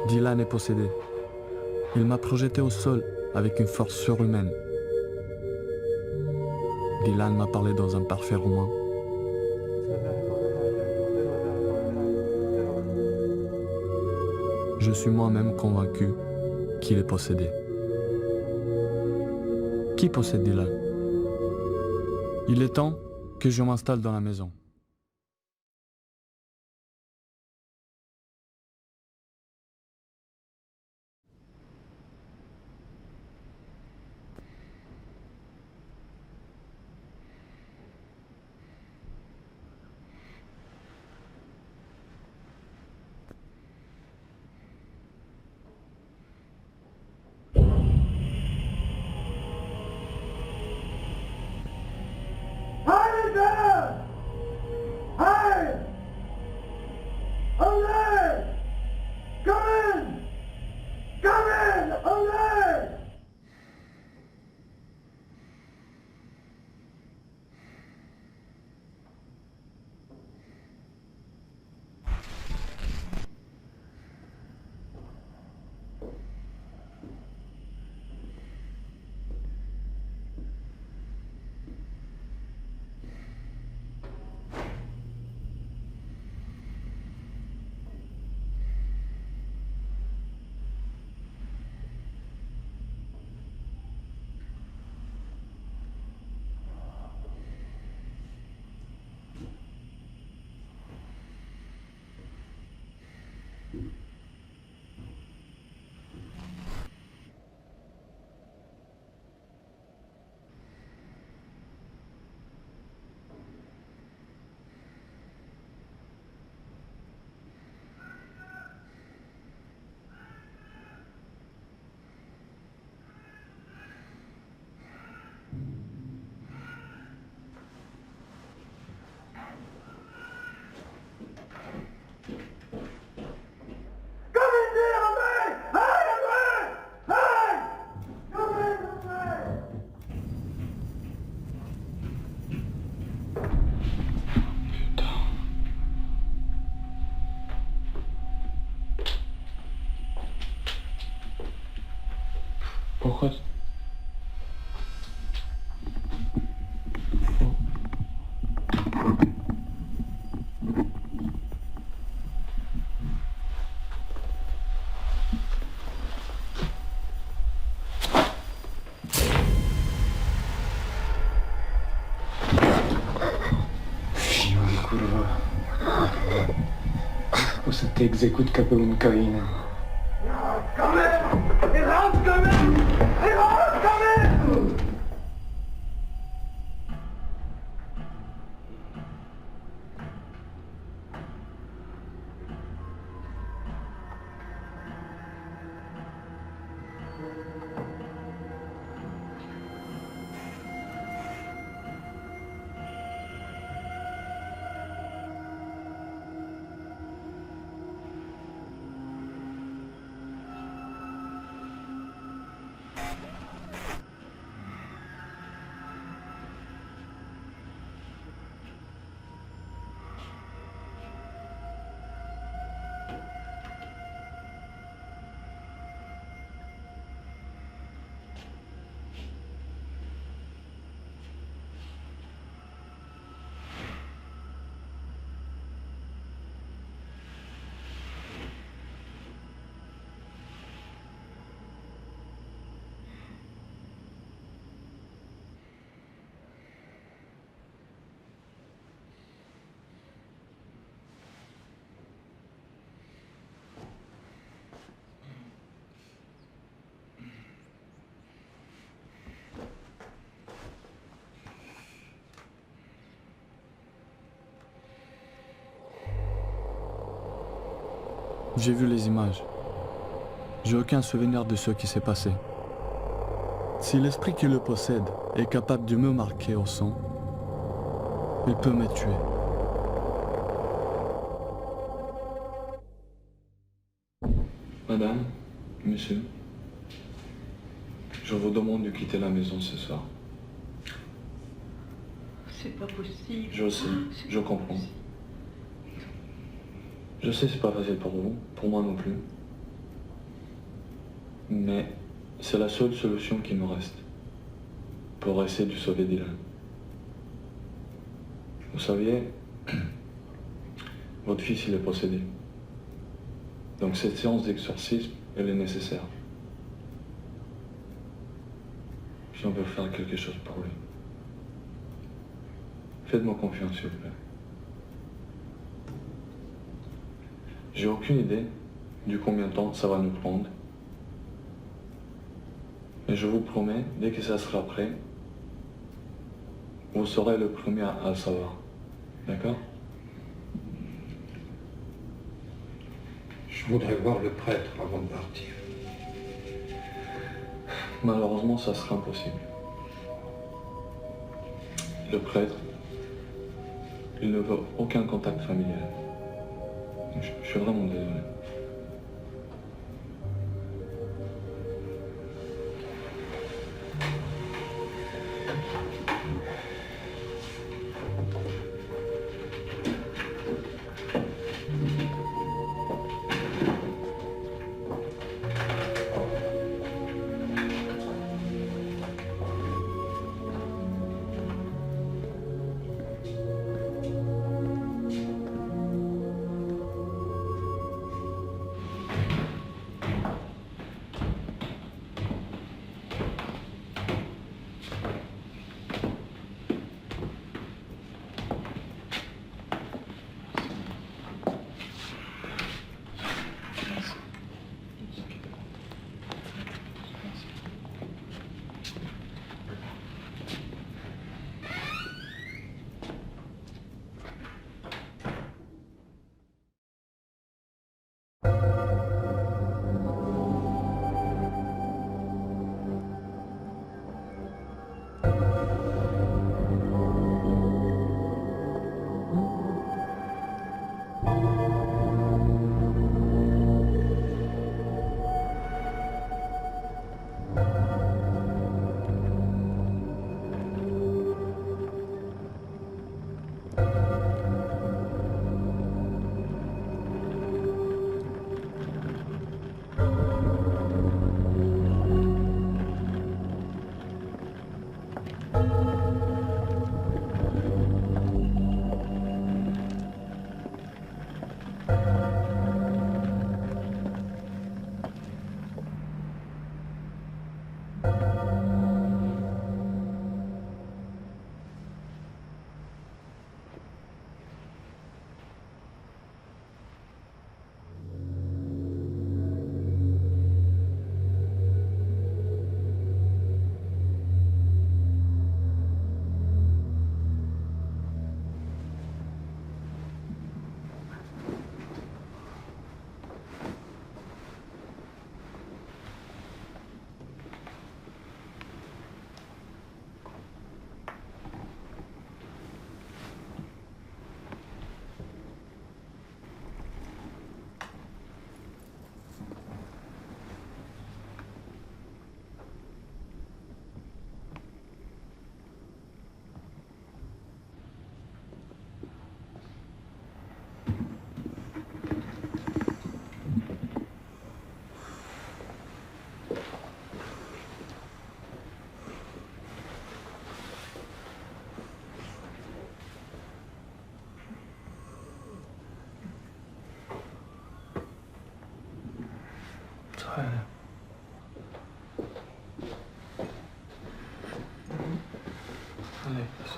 Dylan est possédé. Il m'a projeté au sol avec une force surhumaine. Dylan m'a parlé dans un parfait roman. Je suis moi-même convaincu qu'il est possédé. Qui possède Dylan? Il est temps que je m'installe dans la maison. Pourquoi
Cosa te exécute capone coine.
Quand même! Et rentre quand même! Et rentre quand même!
J'ai vu les images. J'ai aucun souvenir de ce qui s'est passé. Si l'esprit qui le possède est capable de me marquer au sang, il peut me tuer. Madame, monsieur, je vous demande de quitter la maison ce soir.
C'est pas possible.
Je sais, je comprends. Je sais, c'est pas facile pour vous, pour moi non plus. Mais c'est la seule solution qui me reste pour essayer de sauver Dylan. Vous saviez, votre fils il est possédé. Donc cette séance d'exorcisme, elle est nécessaire. Si on veut faire quelque chose pour lui. Faites-moi confiance, s'il vous plaît. J'ai aucune idée du combien de temps ça va nous prendre. Et je vous promets, dès que ça sera prêt, vous serez le premier à le savoir. D'accord?
Je voudrais voir le prêtre avant de partir.
Malheureusement, ça sera impossible. Le prêtre, il ne veut aucun contact familial. Je suis vraiment désolé.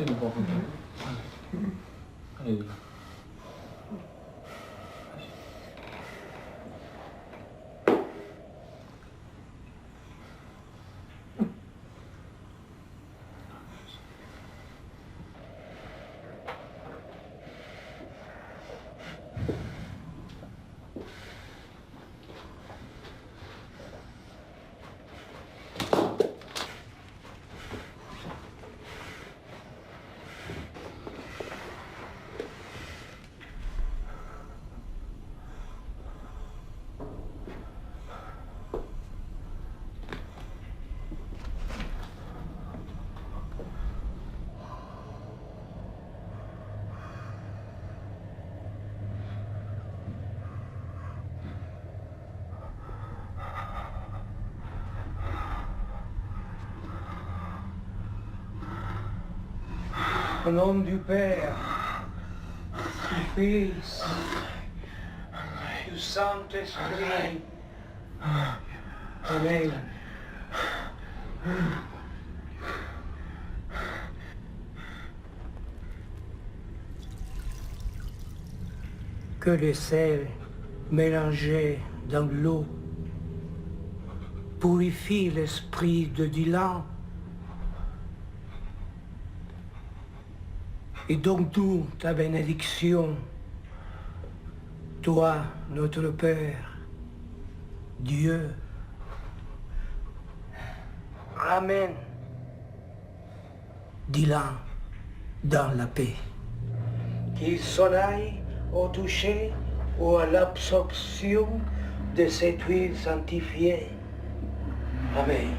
C'est le bon. Allez.
Au nom du Père, du Fils, du Saint-Esprit. Amen. Que le sel mélangé dans l'eau purifie l'esprit de Dylan et donne-nous ta bénédiction, toi, notre Père, Dieu. Ramène Dylan dans la paix. Qu'il s'en aille au toucher ou à l'absorption de cette huile sanctifiée. Amen.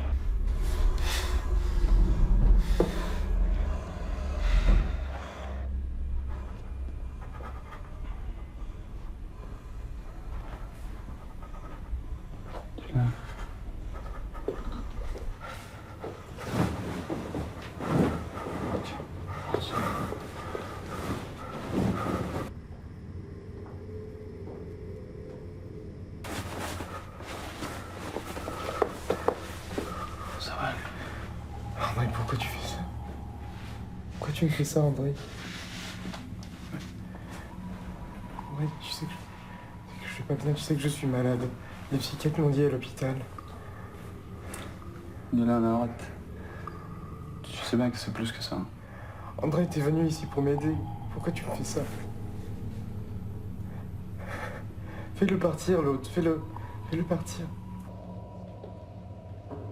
André, pourquoi tu fais ça? Pourquoi tu me fais ça, André? André, tu sais que je vais pas bien, tu sais que je suis malade. Les psychiatres m'ont dit à l'hôpital.
Dylan, arrête. Tu sais bien que c'est plus que ça.
André, t'es venu ici pour m'aider. Pourquoi tu me fais ça? Fais-le partir, l'autre. Fais-le partir.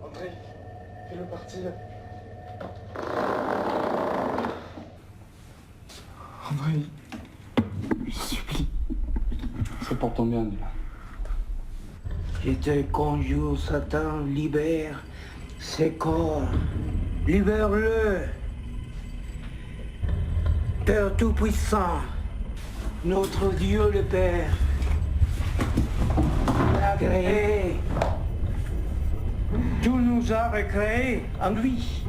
André, fais-le partir. André, je supplie.
C'est pour ton bien, Dylan.
Je te conjure, Satan, libère ses corps. Libère-le. Père Tout-Puissant, notre Dieu le Père, agréé. Tu nous as recréés en lui,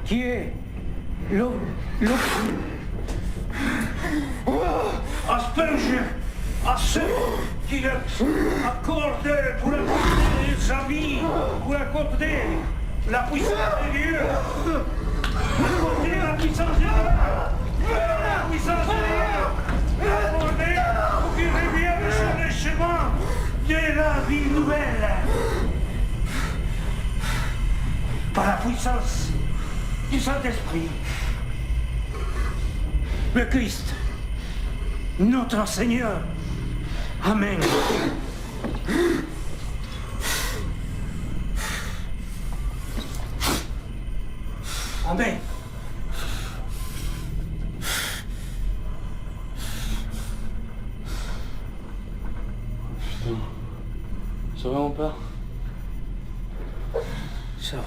qui est le asperge à ceux qui accordent pour accorder sa vie, pour accorder la puissance de Dieu, pour accorder la puissance de Dieu, la puissance de Dieu, accorder pour qu'il revienne sur le chemin de la vie nouvelle, par la puissance du Saint-Esprit. Le Christ, notre Seigneur. Amen. Amen.
Putain. Ça va, mon père?
Ça va.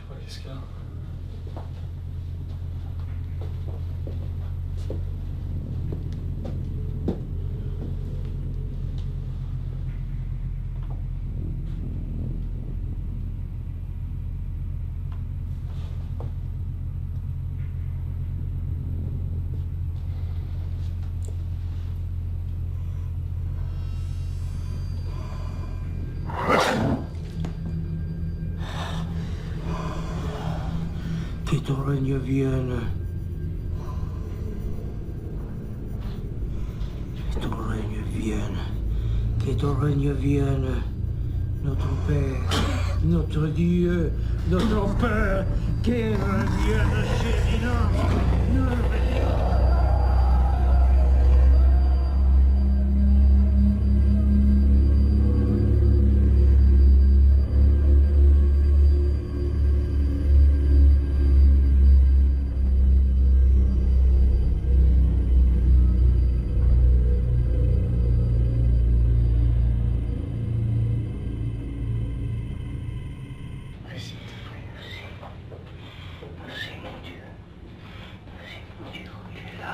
Quoi, qu'est-ce qu'il y a?
Que ton règne vienne. Que ton règne vienne. Que ton règne vienne. Notre Père, notre Dieu, notre Père, qu'il revienne chez nous.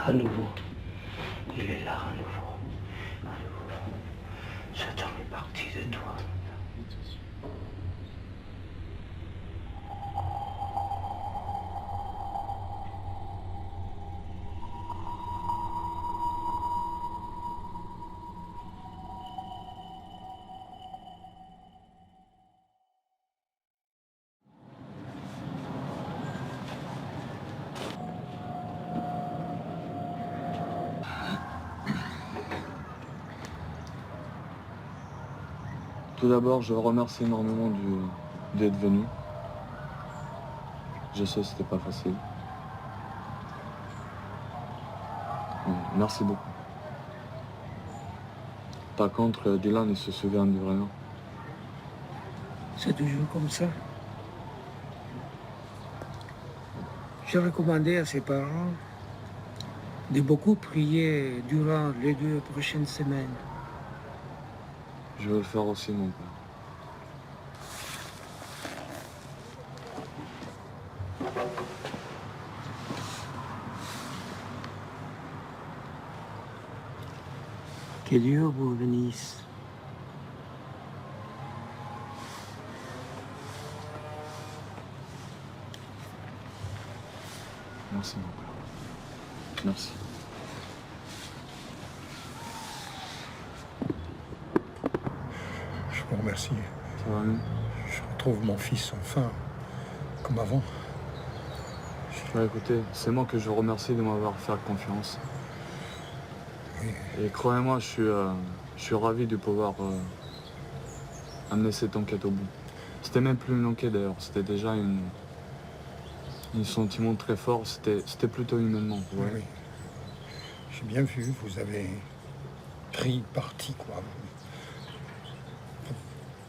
À nouveau. Il est là à nouveau. À nouveau. Satan est parti de toi.
Tout d'abord, je remercie énormément d'être venu. Je sais que c'était pas facile. Merci beaucoup. Par contre, Dylan, il se souvient du vrai nom.
C'est toujours comme ça. J'ai recommandé à ses parents de beaucoup prier durant les 2 prochaines semaines.
Je vais le faire aussi, mon père.
Que Dieu vous bénisse.
Merci, mon père. Merci.
Je vous remercie.
Ça va mieux?
Je retrouve mon fils enfin, comme avant.
Écoutez, c'est moi que je remercie de m'avoir fait confiance.
Oui.
Et croyez-moi, je suis ravi de pouvoir amener cette enquête au bout. C'était même plus une enquête d'ailleurs, c'était déjà un sentiment très fort, c'était plutôt humainement.
Oui, oui. J'ai bien vu, vous avez pris parti, quoi.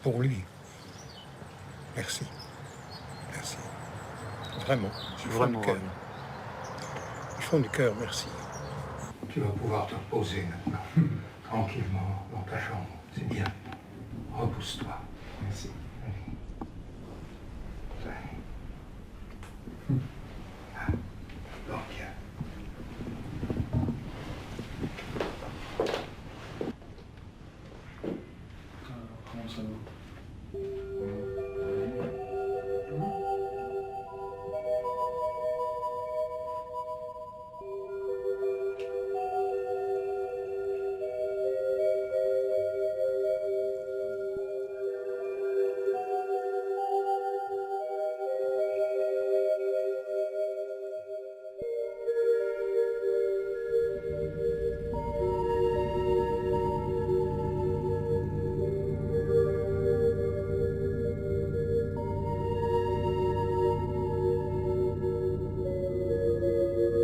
Pour lui. Merci. Merci. Vraiment.
Je suis vraiment ravi.
Du fond du cœur, merci. Tu vas pouvoir te reposer maintenant, tranquillement, dans ta chambre. C'est bien. Repousse-toi. Merci. Dors bien.
Comment ça va?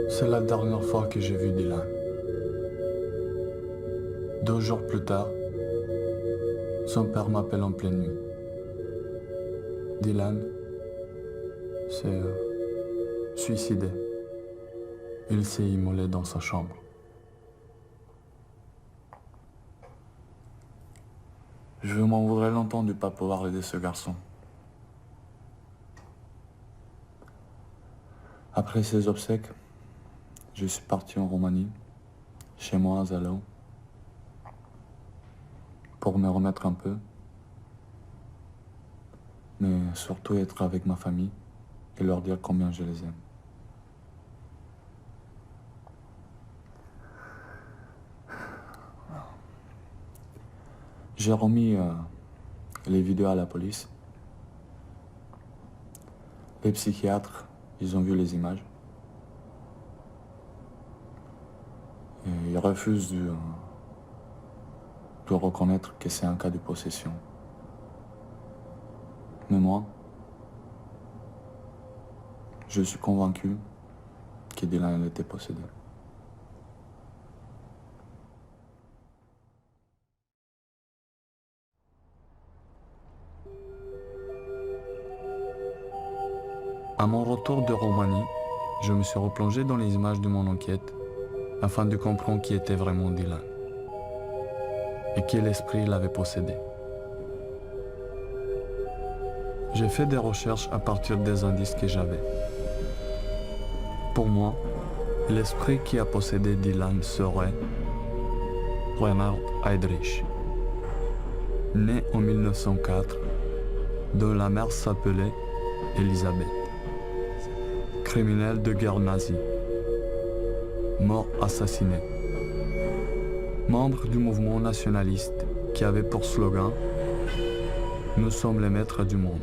C'est la dernière fois que j'ai vu Dylan. 2 jours plus tard, son père m'appelle en pleine nuit. Dylan s'est suicidé. Il s'est immolé dans sa chambre. Je m'en voudrais longtemps de ne pas pouvoir aider ce garçon.
Après ces obsèques, je suis parti en Roumanie, chez moi à Zalău, pour me remettre un peu, mais surtout être avec ma famille et leur dire combien je les aime. J'ai remis les vidéos à la police. Les psychiatres, ils ont vu les images. Et ils refusent de reconnaître que c'est un cas de possession. Mais moi, je suis convaincu que Dylan était possédé. À mon retour de Roumanie, je me suis replongé dans les images de mon enquête afin de comprendre qui était vraiment Dylan et quel esprit l'avait possédé. J'ai fait des recherches à partir des indices que j'avais. Pour moi, l'esprit qui a possédé Dylan serait Reinhard Heydrich, né en 1904, dont la mère s'appelait Elisabeth. Criminel de guerre nazi, mort assassiné. Membre du mouvement nationaliste qui avait pour slogan « Nous sommes les maîtres du monde ».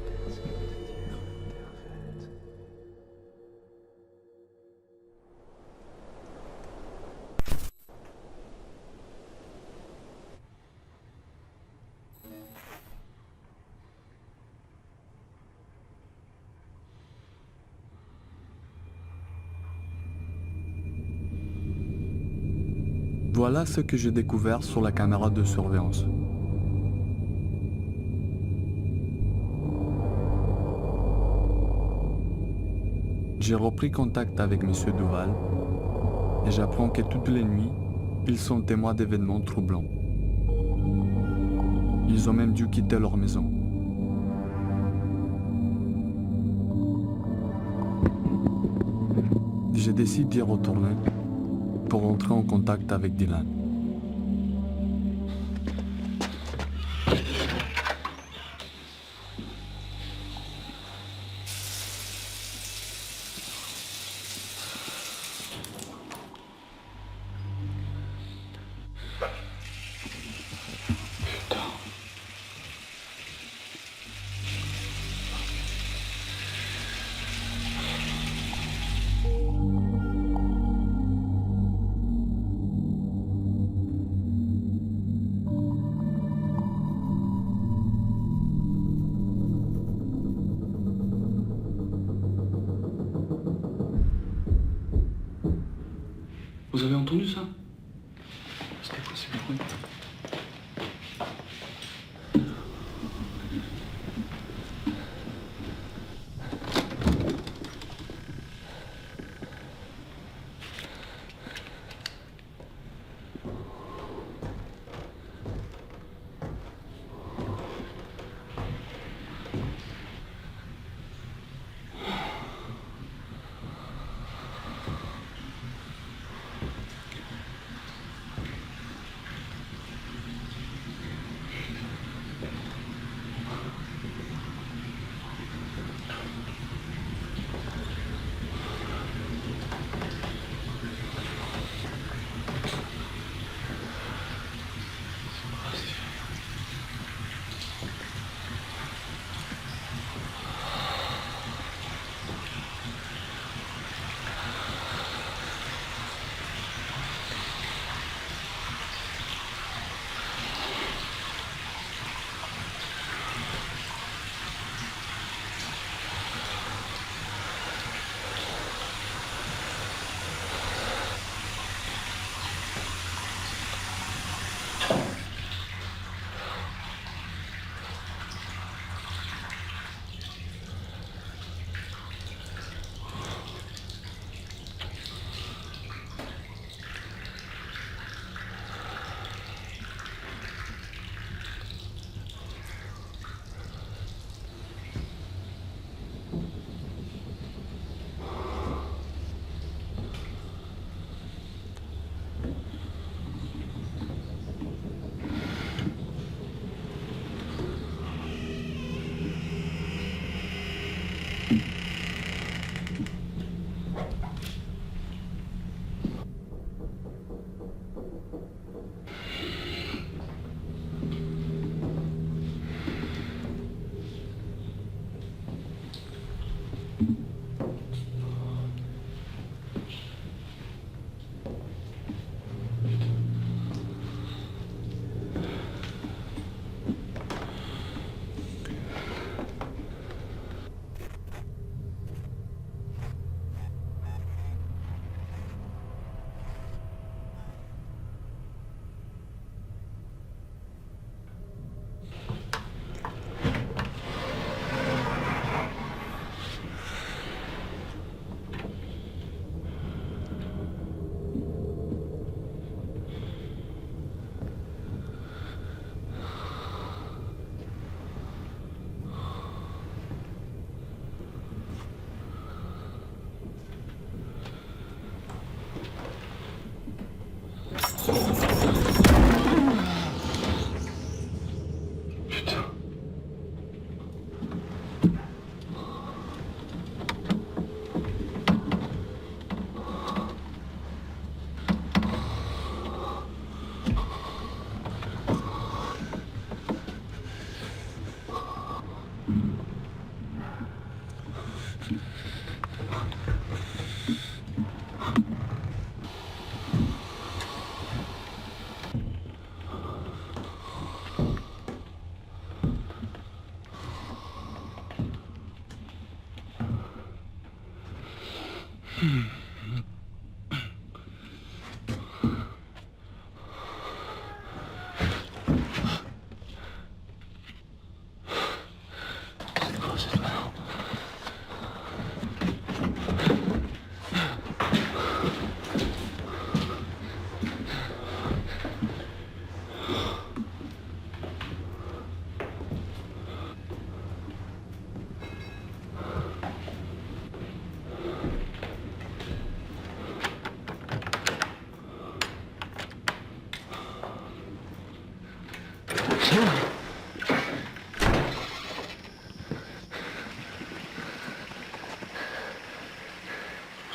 Voilà ce que j'ai découvert sur la caméra de surveillance. J'ai repris contact avec M. Duval et j'apprends que toutes les nuits, ils sont témoins d'événements troublants. Ils ont même dû quitter leur maison. J'ai décidé d'y retourner pour entrer en contact avec Dylan.
Vous avez entendu ça? C'était quoi ce bruit?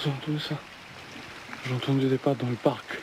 J'ai entendu ça. J'ai entendu des pas dans le parc.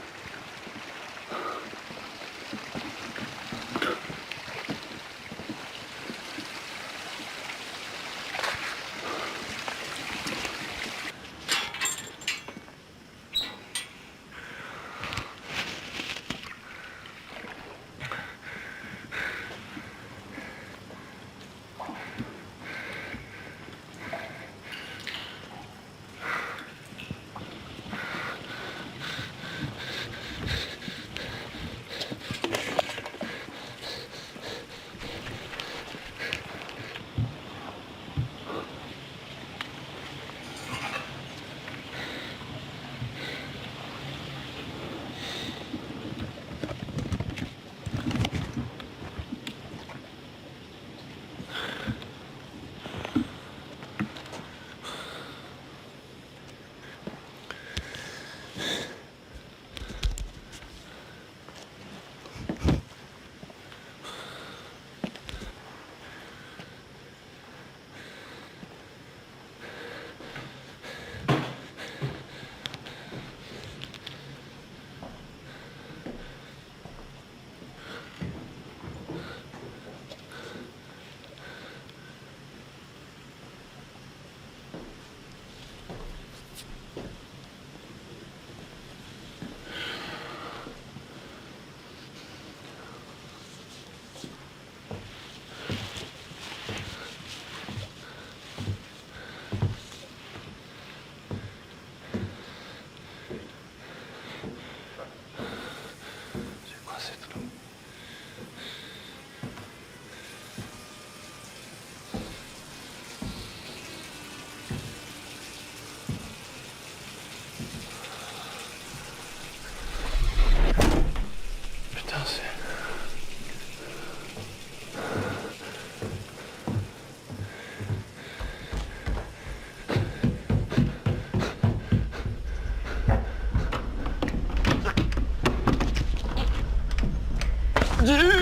Dieu!